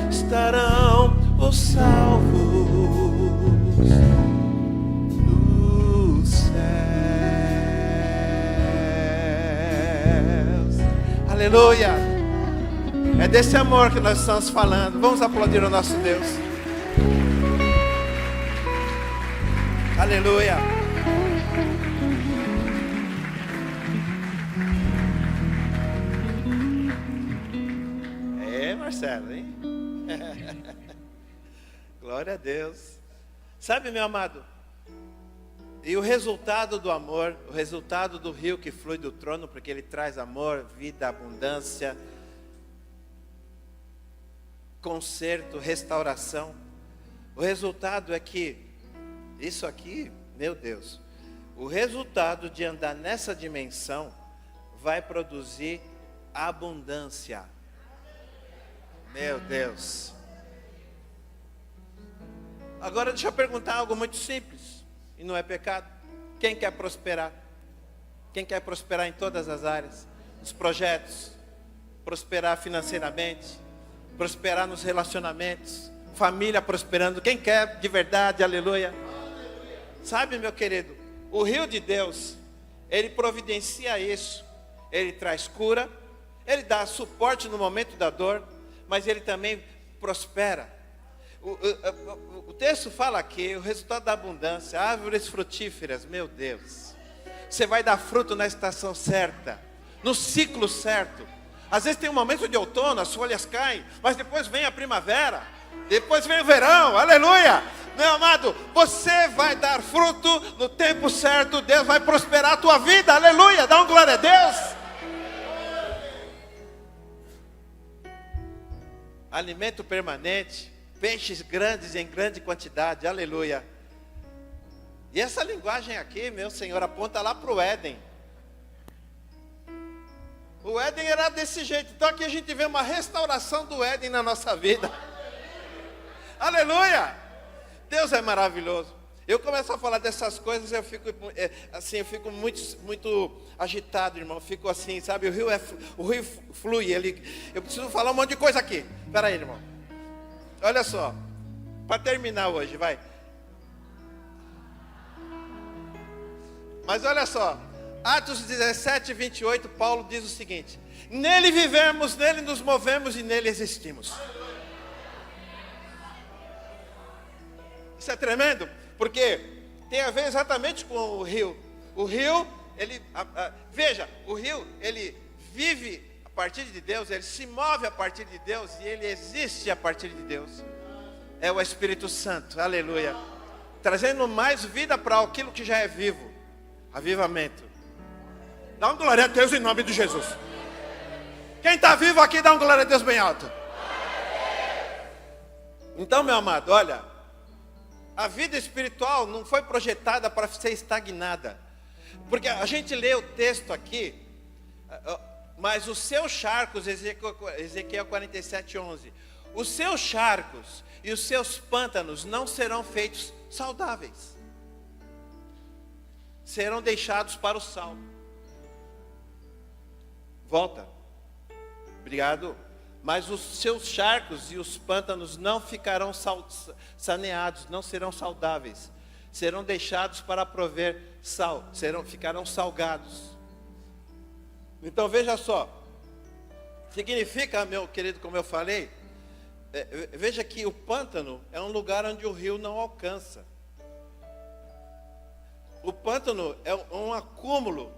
estarão os salvos no Aleluia. É desse amor que nós estamos falando. Vamos aplaudir o nosso Deus. Aleluia. É, Marcelo, hein? Glória a Deus. Sabe, meu amado, e o resultado do amor, o resultado do rio que flui do trono, porque ele traz amor, vida, abundância, conserto, restauração. O resultado é que, isso aqui, meu Deus, o resultado de andar nessa dimensão vai produzir abundância. Meu Deus. Agora deixa eu perguntar algo muito simples, e não é pecado. Quem quer prosperar? Quem quer prosperar em todas as áreas? Nos projetos, prosperar financeiramente, prosperar nos relacionamentos, família prosperando. Quem quer de verdade? Aleluia. Sabe, meu querido, o rio de Deus, ele providencia isso. Ele traz cura, ele dá suporte no momento da dor, mas ele também prospera. O texto fala aqui, o resultado da abundância, árvores frutíferas, meu Deus. Você vai dar fruto na estação certa, no ciclo certo. Às vezes tem um momento de outono, as folhas caem, mas depois vem a primavera, depois vem o verão, aleluia. Meu amado, você vai dar fruto no tempo certo, Deus vai prosperar a tua vida, aleluia. Dá um glória a Deus. Alimento permanente, peixes grandes em grande quantidade, aleluia. E essa linguagem aqui, meu Senhor, aponta lá para o Éden. O Éden era desse jeito. Então aqui a gente vê uma restauração do Éden na nossa vida. Aleluia! Deus é maravilhoso. Eu começo a falar dessas coisas, eu fico eu fico muito agitado, irmão. Eu fico assim, sabe? O rio flui. Eu preciso falar um monte de coisa aqui. Espera aí, irmão. Olha só, para terminar hoje, vai. Mas olha só, Atos 17, 28, Paulo diz o seguinte: nele vivemos, nele nos movemos e nele existimos. Isso é tremendo, porque tem a ver exatamente com o rio. O rio, veja, o rio, ele vive a partir de Deus, ele se move a partir de Deus e ele existe a partir de Deus. É o Espírito Santo, aleluia, trazendo mais vida para aquilo que já é vivo. Avivamento. Dá um glória a Deus em nome de Jesus. Quem está vivo aqui, dá um glória a Deus bem alto. Então, meu amado, olha, a vida espiritual não foi projetada para ser estagnada, porque a gente lê o texto aqui, mas os seus charcos, Ezequiel 47, 11, os seus charcos e os seus pântanos não serão feitos saudáveis, serão deixados para o sal. Volta. Obrigado. Mas os seus charcos e os pântanos não ficarão saneados, não serão saudáveis, serão deixados para prover sal, ficarão salgados. Então veja só, significa, meu querido, como eu falei, veja que o pântano é um lugar onde o rio não alcança. O pântano é um acúmulo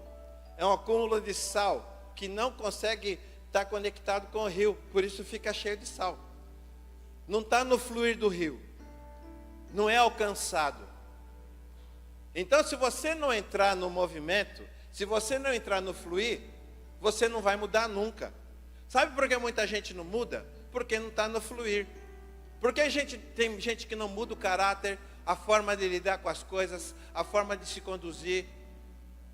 de sal que não consegue estar conectado com o rio, por isso fica cheio de sal. Não está no fluir do rio, não é alcançado. Então, se você não entrar no movimento, se você não entrar no fluir, você não vai mudar nunca. Sabe por que muita gente não muda? Porque não está no fluir. Porque tem gente que não muda o caráter, a forma de lidar com as coisas, a forma de se conduzir.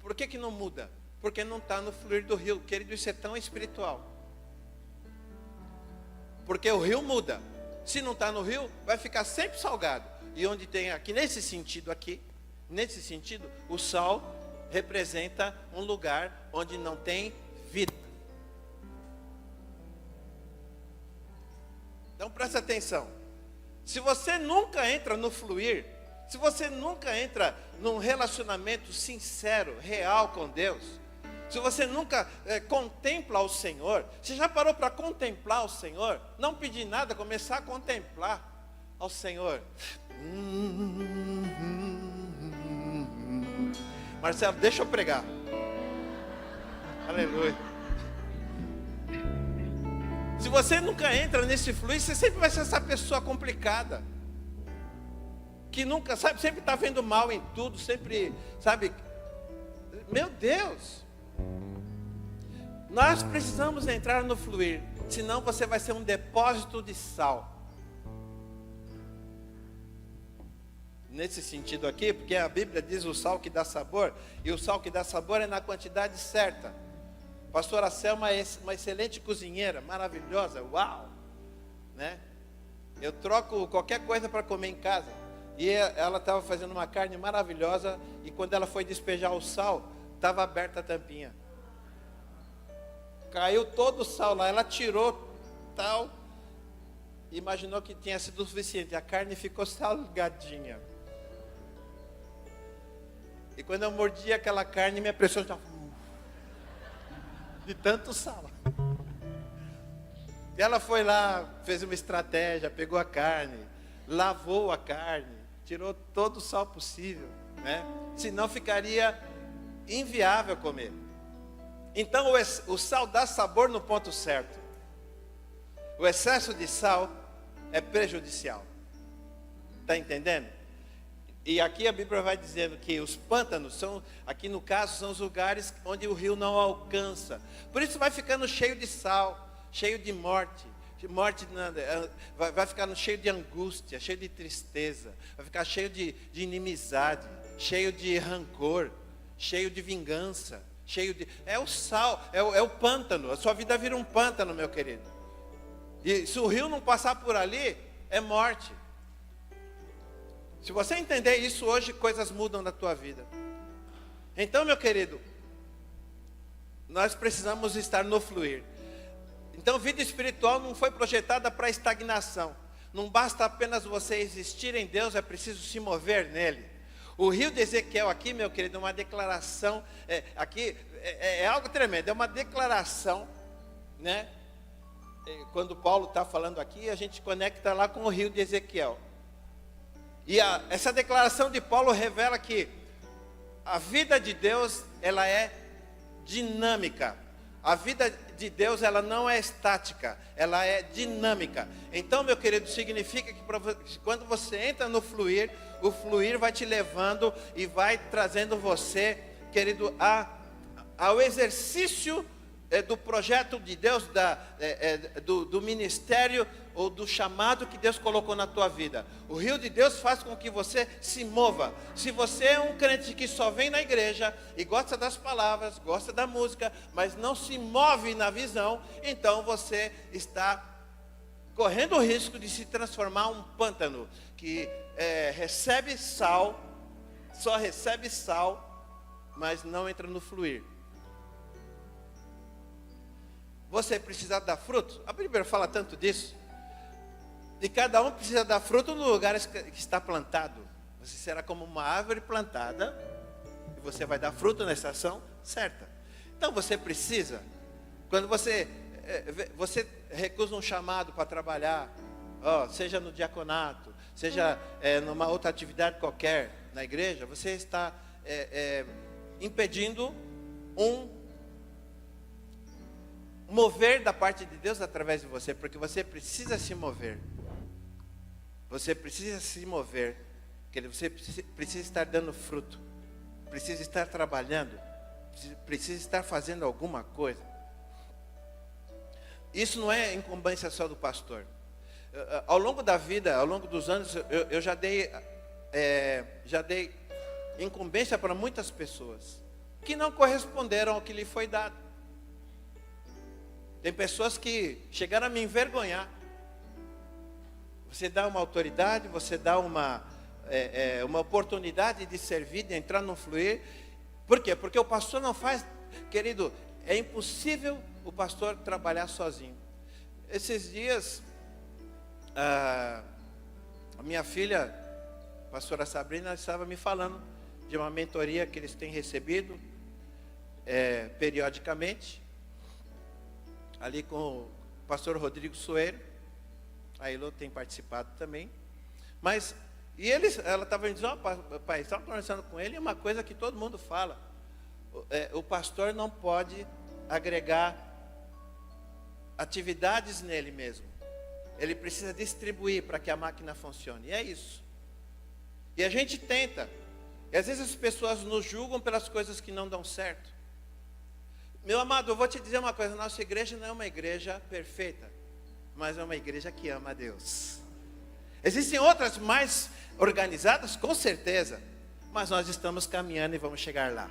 Por que não muda? Porque não está no fluir do rio. Querido, isso é tão espiritual. Porque o rio muda. Se não está no rio, vai ficar sempre salgado. E onde tem aqui, nesse sentido, o sal representa um lugar onde não tem vida. Então presta atenção. Se você nunca entra no fluir, se você nunca entra num relacionamento sincero, real com Deus, se você nunca contempla o Senhor, você já parou para contemplar o Senhor? Não pedir nada, começar a contemplar ao Senhor. Marcelo, deixa eu pregar. Aleluia. Se você nunca entra nesse fluir, você sempre vai ser essa pessoa complicada, que nunca, sabe, sempre está vendo mal em tudo, sempre, sabe, meu Deus. Nós precisamos entrar no fluir, senão você vai ser um depósito de sal. Nesse sentido aqui, porque a Bíblia diz o sal que dá sabor, e o sal que dá sabor é na quantidade certa. A pastora Selma é uma excelente cozinheira, maravilhosa, uau, né? Eu troco qualquer coisa para comer em casa, e ela estava fazendo uma carne maravilhosa, e quando ela foi despejar o sal, estava aberta a tampinha. Caiu todo o sal lá, ela tirou tal, imaginou que tinha sido o suficiente, a carne ficou salgadinha. E quando eu mordi aquela carne, minha pressão já... de tanto sal. E ela foi lá, fez uma estratégia, pegou a carne, lavou a carne, tirou todo o sal possível, né? Senão ficaria inviável comer. Então o sal dá sabor no ponto certo. O excesso de sal é prejudicial. Está entendendo? E aqui a Bíblia vai dizendo que os pântanos são, aqui no caso, são os lugares onde o rio não alcança. Por isso vai ficando cheio de sal, cheio de morte. Vai ficando cheio de angústia, cheio de tristeza. Vai ficar cheio de inimizade, cheio de rancor, cheio de vingança, cheio de... É o sal, é o pântano. A sua vida vira um pântano, meu querido. E se o rio não passar por ali, é morte. Se você entender isso hoje, coisas mudam na tua vida. Então, meu querido, nós precisamos estar no fluir. Então, vida espiritual não foi projetada para estagnação. Não basta apenas você existir em Deus, é preciso se mover nele. O rio de Ezequiel aqui, meu querido, é uma declaração, é algo tremendo, é uma declaração, né? Quando Paulo está falando aqui, a gente conecta lá com o rio de Ezequiel. E essa declaração de Paulo revela que a vida de Deus, ela é dinâmica. A vida de Deus, ela não é estática, ela é dinâmica. Então, meu querido, significa que quando você entra no fluir, o fluir vai te levando e vai trazendo você, querido, ao exercício do projeto de Deus, do ministério ou do chamado que Deus colocou na tua vida. O rio de Deus faz com que você se mova. Se você é um crente que só vem na igreja e gosta das palavras, gosta da música, mas não se move na visão, então você está correndo o risco de se transformar um pântano que recebe sal, só recebe sal, mas não entra no fluir. Você precisa dar fruto? A Bíblia fala tanto disso. E cada um precisa dar fruto no lugar que está plantado. Você será como uma árvore plantada, e você vai dar fruto na estação certa. Então você precisa, quando você recusa um chamado para trabalhar, seja no diaconato, seja numa outra atividade qualquer na igreja, você está impedindo um mover da parte de Deus através de você, porque você precisa se mover. Você precisa se mover, você precisa estar dando fruto, precisa estar trabalhando, precisa estar fazendo alguma coisa. Isso não é incumbência só do pastor. Ao longo da vida, ao longo dos anos, eu já dei incumbência para muitas pessoas que não corresponderam ao que lhe foi dado. Tem pessoas que chegaram a me envergonhar. Você dá uma autoridade, você dá uma oportunidade de servir, de entrar no fluir. Por quê? Porque o pastor não faz, querido, é impossível o pastor trabalhar sozinho. Esses dias, a minha filha, a pastora Sabrina, estava me falando de uma mentoria que eles têm recebido. periodicamente, ali com o pastor Rodrigo Soeiro. A Elo tem participado também. Mas, ela estava dizendo, pai, estava conversando com ele, e uma coisa que todo mundo fala, o pastor não pode agregar atividades nele mesmo. Ele precisa distribuir para que a máquina funcione. E é isso. E a gente tenta. E às vezes as pessoas nos julgam pelas coisas que não dão certo. Meu amado, eu vou te dizer uma coisa. Nossa igreja não é uma igreja perfeita, mas é uma igreja que ama a Deus. Existem outras mais organizadas, com certeza. Mas nós estamos caminhando e vamos chegar lá.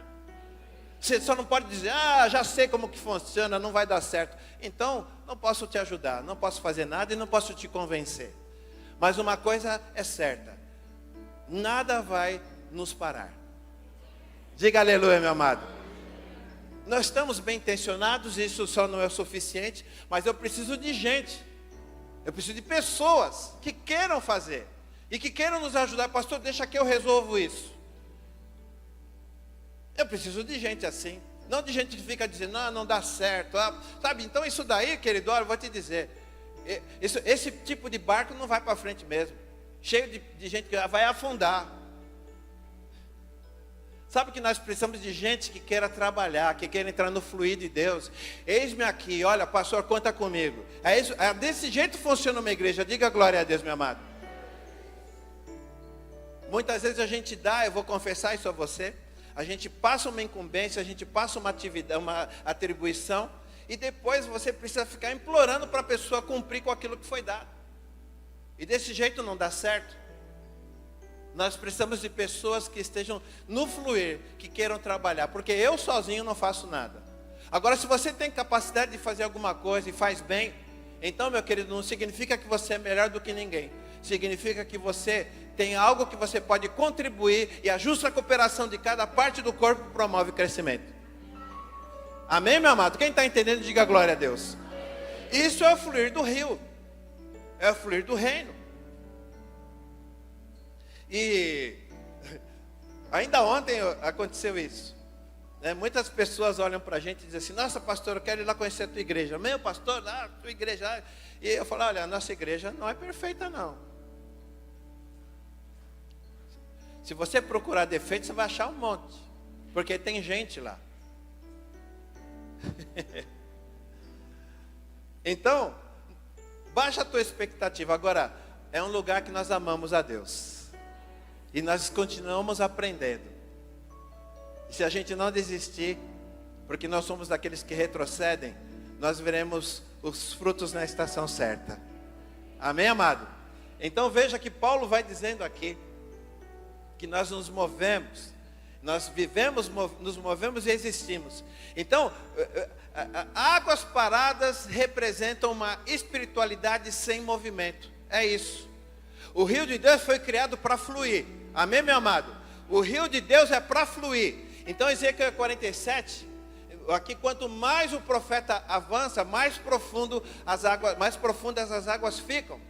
Você só não pode dizer, já sei como que funciona, não vai dar certo. Então, não posso te ajudar, não posso fazer nada e não posso te convencer. Mas uma coisa é certa, nada vai nos parar. Diga aleluia, meu amado. Nós estamos bem intencionados, isso só não é o suficiente, mas eu preciso de gente. Eu preciso de pessoas que queiram fazer e que queiram nos ajudar. Pastor, deixa que eu resolvo isso. Eu preciso de gente assim, não de gente que fica dizendo, não dá certo, sabe? Então isso daí, querido, olha, eu vou te dizer, esse tipo de barco não vai para frente mesmo, cheio de gente que vai afundar. Sabe que nós precisamos de gente que queira trabalhar, que queira entrar no fluir de Deus. Eis-me aqui, olha, pastor, conta comigo. Desse jeito funciona uma igreja, diga glória a Deus, meu amado. Muitas vezes a gente dá, eu vou confessar isso a você, a gente passa uma incumbência, a gente passa uma atividade, uma atribuição, e depois você precisa ficar implorando para a pessoa cumprir com aquilo que foi dado. E desse jeito não dá certo. Nós precisamos de pessoas que estejam no fluir, que queiram trabalhar, porque eu sozinho não faço nada. Agora, se você tem capacidade de fazer alguma coisa e faz bem, então, meu querido, não significa que você é melhor do que ninguém. Significa que você tem algo que você pode contribuir, e a justa cooperação de cada parte do corpo promove o crescimento. Amém, meu amado? Quem está entendendo, diga glória a Deus. Isso é o fluir do rio, é o fluir do reino. E ainda ontem aconteceu isso, né? Muitas pessoas olham para a gente e dizem assim, nossa pastor, eu quero ir lá conhecer a tua igreja. Meu pastor, lá, tua igreja. E eu falo, olha, a nossa igreja não é perfeita não. Se você procurar defeito, você vai achar um monte, porque tem gente lá. Então, baixa a tua expectativa. Agora, é um lugar que nós amamos a Deus, e nós continuamos aprendendo. E se a gente não desistir, porque nós somos daqueles que retrocedem, nós veremos os frutos na estação certa. Amém, amado? Então veja que Paulo vai dizendo aqui, que nós nos movemos, nós vivemos, nos movemos e existimos. Então, águas paradas representam uma espiritualidade sem movimento. É isso. O rio de Deus foi criado para fluir. Amém, meu amado? O rio de Deus é para fluir. Então, Ezequiel 47, aqui quanto mais o profeta avança, mais profundas as águas ficam.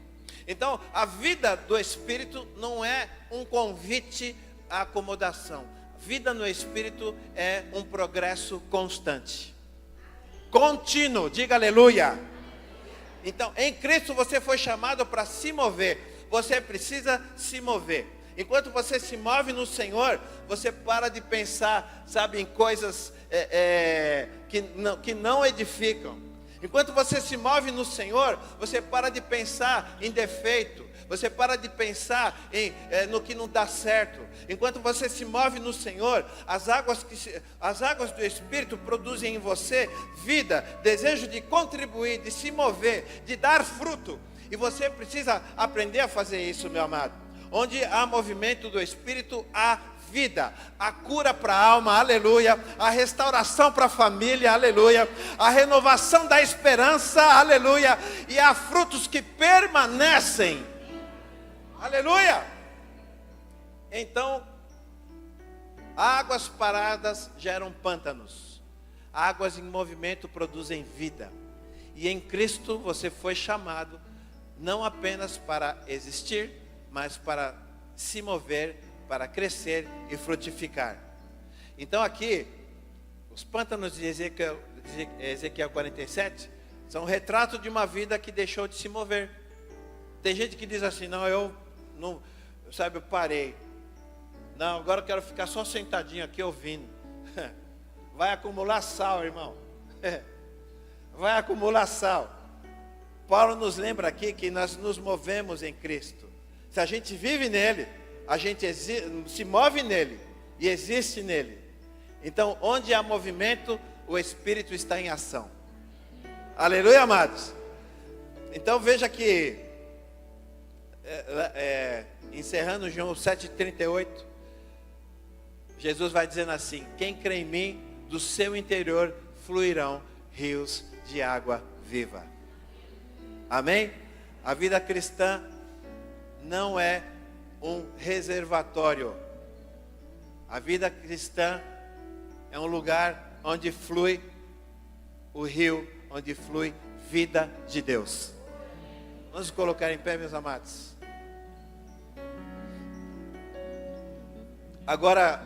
Então, a vida do Espírito não é um convite à acomodação. Vida no Espírito é um progresso constante, contínuo, diga aleluia. Então, em Cristo você foi chamado para se mover. Você precisa se mover. Enquanto você se move no Senhor, você para de pensar, sabe, em coisas que não edificam. Enquanto você se move no Senhor, você para de pensar em defeito. Você para de pensar no que não dá certo. Enquanto você se move no Senhor, as águas do Espírito produzem em você vida, desejo de contribuir, de se mover, de dar fruto. E você precisa aprender a fazer isso, meu amado. Onde há movimento do Espírito, há vida, a cura para a alma, aleluia, a restauração para a família, aleluia, a renovação da esperança, aleluia, e há frutos que permanecem, aleluia. Então, águas paradas geram pântanos, águas em movimento produzem vida, e em Cristo você foi chamado não apenas para existir, mas para se mover, para crescer e frutificar. Então aqui, Os pântanos de Ezequiel 47 são um retrato de uma vida que deixou de se mover. Tem gente que diz assim, não, eu parei. Não, agora eu quero ficar só sentadinho aqui ouvindo. Vai acumular sal, irmão. Vai acumular sal. Paulo nos lembra aqui que nós nos movemos em Cristo. Se a gente vive nele, a gente se move nele e existe nele. Então, onde há movimento, o Espírito está em ação. Aleluia, amados. Então veja que, encerrando João 7,38, Jesus vai dizendo assim: quem crê em mim, do seu interior fluirão rios de água viva. Amém? A vida cristã não é um reservatório. A vida cristã é um lugar onde flui o rio, onde flui vida de Deus. Vamos colocar em pé, meus amados. Agora,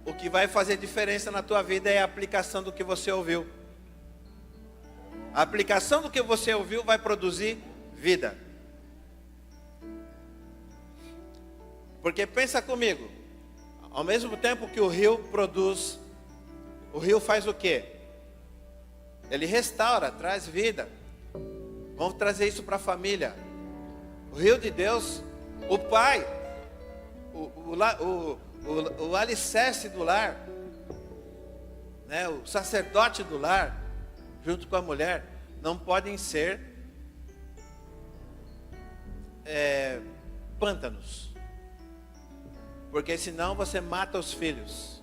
o que vai fazer diferença na tua vida é a aplicação do que você ouviu. A aplicação do que você ouviu vai produzir vida. Porque pensa comigo, ao mesmo tempo que o rio produz, o rio faz o quê? Ele restaura, traz vida. Vamos trazer isso para a família. O rio de Deus, o pai, o alicerce do lar, né, o sacerdote do lar, junto com a mulher, não podem ser pântanos. Porque senão você mata os filhos.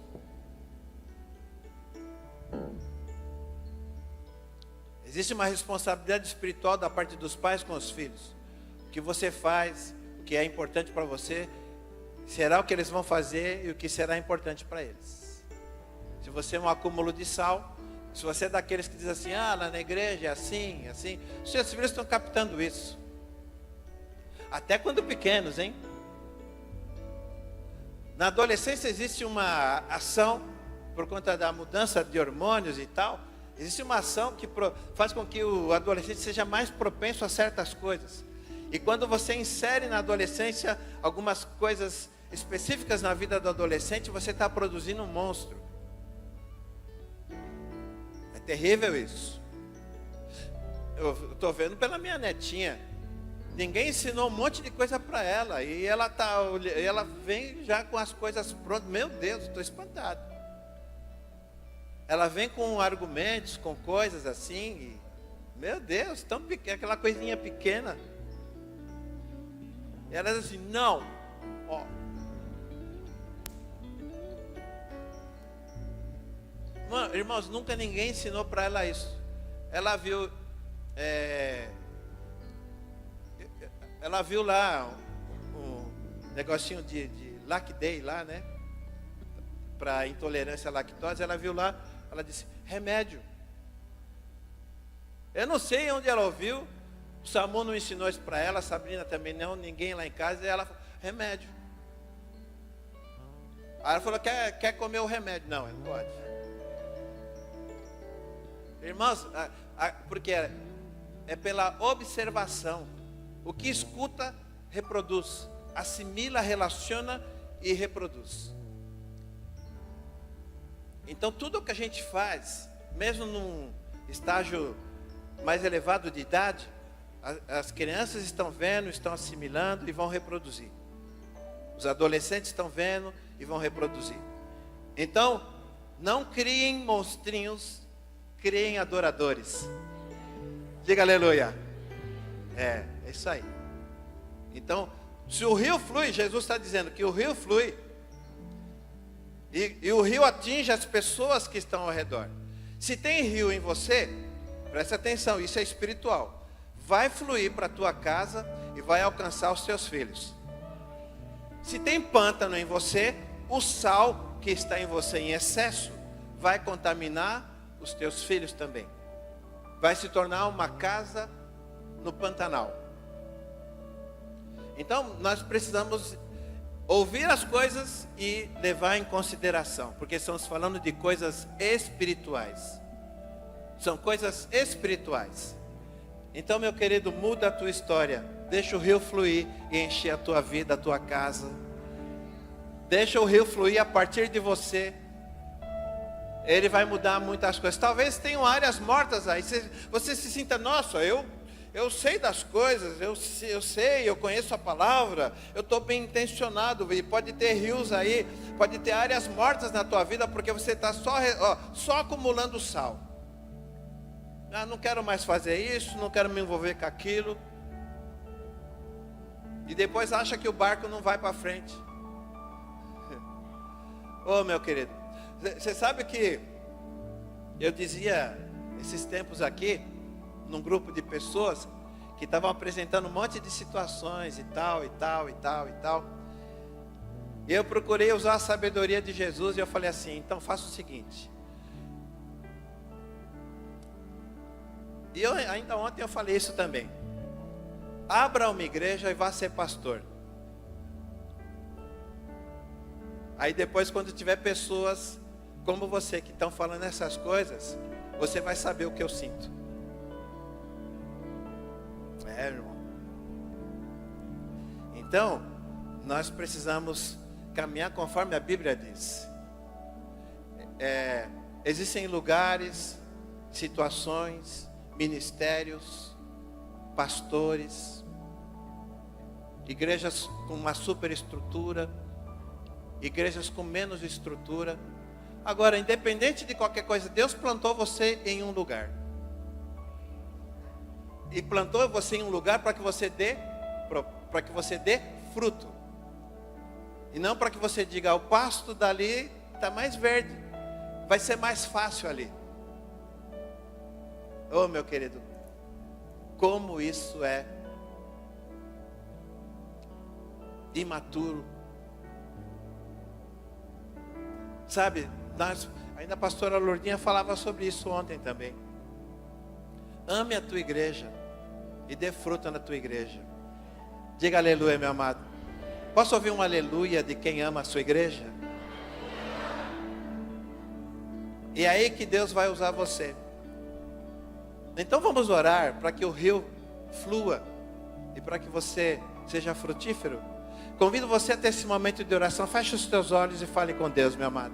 Existe uma responsabilidade espiritual da parte dos pais com os filhos. O que você faz, o que é importante para você, será o que eles vão fazer e o que será importante para eles. Se você é um acúmulo de sal, se você é daqueles que diz assim, lá na igreja é assim, assim, os seus filhos estão captando isso. Até quando pequenos, hein? Na adolescência existe uma ação, por conta da mudança de hormônios e tal, existe uma ação que faz com que o adolescente seja mais propenso a certas coisas. E quando você insere na adolescência algumas coisas específicas na vida do adolescente, você está produzindo um monstro. É terrível isso. Eu estou vendo pela minha netinha. Ninguém ensinou um monte de coisa para ela. E ela vem já com as coisas prontas. Meu Deus, estou espantado. Ela vem com argumentos, com coisas assim. E, meu Deus, tão pequena, aquela coisinha pequena. E ela diz assim, não. Ó. Mano, irmãos, nunca ninguém ensinou para ela isso. Ela viu... Ela viu lá um negocinho de Lac Day lá, né? Para intolerância à lactose. Ela viu lá, ela disse, remédio. Eu não sei onde ela ouviu. O Samu não ensinou isso para ela, a Sabrina também não, ninguém lá em casa. E ela falou, remédio. Aí ela falou, quer comer o remédio? Não, não pode. Irmãos, porque é pela observação. O que escuta, reproduz. Assimila, relaciona e reproduz. Então tudo o que a gente faz, mesmo num estágio mais elevado de idade, as crianças estão vendo, estão assimilando e vão reproduzir. Os adolescentes estão vendo e vão reproduzir. Então, não criem monstrinhos, criem adoradores. Diga aleluia. É isso aí. Então, se o rio flui, Jesus está dizendo que o rio flui. E o rio atinge as pessoas que estão ao redor. Se tem rio em você, presta atenção, isso é espiritual. Vai fluir para a tua casa e vai alcançar os teus filhos. Se tem pântano em você, o sal que está em você em excesso vai contaminar os teus filhos também. Vai se tornar uma casa no Pantanal. Então nós precisamos Ouvir as coisas e levar em consideração, porque estamos falando de coisas espirituais. São coisas espirituais. Então, meu querido, muda a tua história. Deixa o rio fluir e encher a tua vida, a tua casa. Deixa o rio fluir a partir de você. Ele vai mudar muitas coisas. Talvez tenham áreas mortas aí. Você se sinta, nossa, eu sei das coisas, eu sei, eu conheço a palavra, eu estou bem intencionado. E pode ter rios aí, pode ter áreas mortas na tua vida, porque você está só acumulando sal. Ah, não quero mais fazer isso, não quero me envolver com aquilo. E depois acha que o barco não vai para frente. Ô, meu querido, você sabe que eu dizia esses tempos aqui, num grupo de pessoas que estavam apresentando um monte de situações e tal. E eu procurei usar a sabedoria de Jesus e eu falei assim, então faça o seguinte. E ainda ontem eu falei isso também. Abra uma igreja e vá ser pastor. Aí depois, quando tiver pessoas como você que estão falando essas coisas, você vai saber o que eu sinto. Irmão. Então, nós precisamos caminhar conforme a Bíblia diz. Existem lugares, situações, ministérios, pastores, igrejas com uma superestrutura, igrejas com menos estrutura. Agora, independente de qualquer coisa, Deus plantou você em um lugar. E plantou você em um lugar para que você dê fruto. E não para que você diga, o pasto dali está mais verde, vai ser mais fácil ali. Oh, meu querido, como isso é imaturo. Sabe, ainda a pastora Lourdinha falava sobre isso ontem também. Ame a tua igreja e dê fruto na tua igreja. Diga aleluia, meu amado. Posso ouvir um aleluia de quem ama a sua igreja? E é aí que Deus vai usar você. Então vamos orar para que o rio flua e para que você seja frutífero. Convido você a ter esse momento de oração. Feche os teus olhos e fale com Deus, meu amado.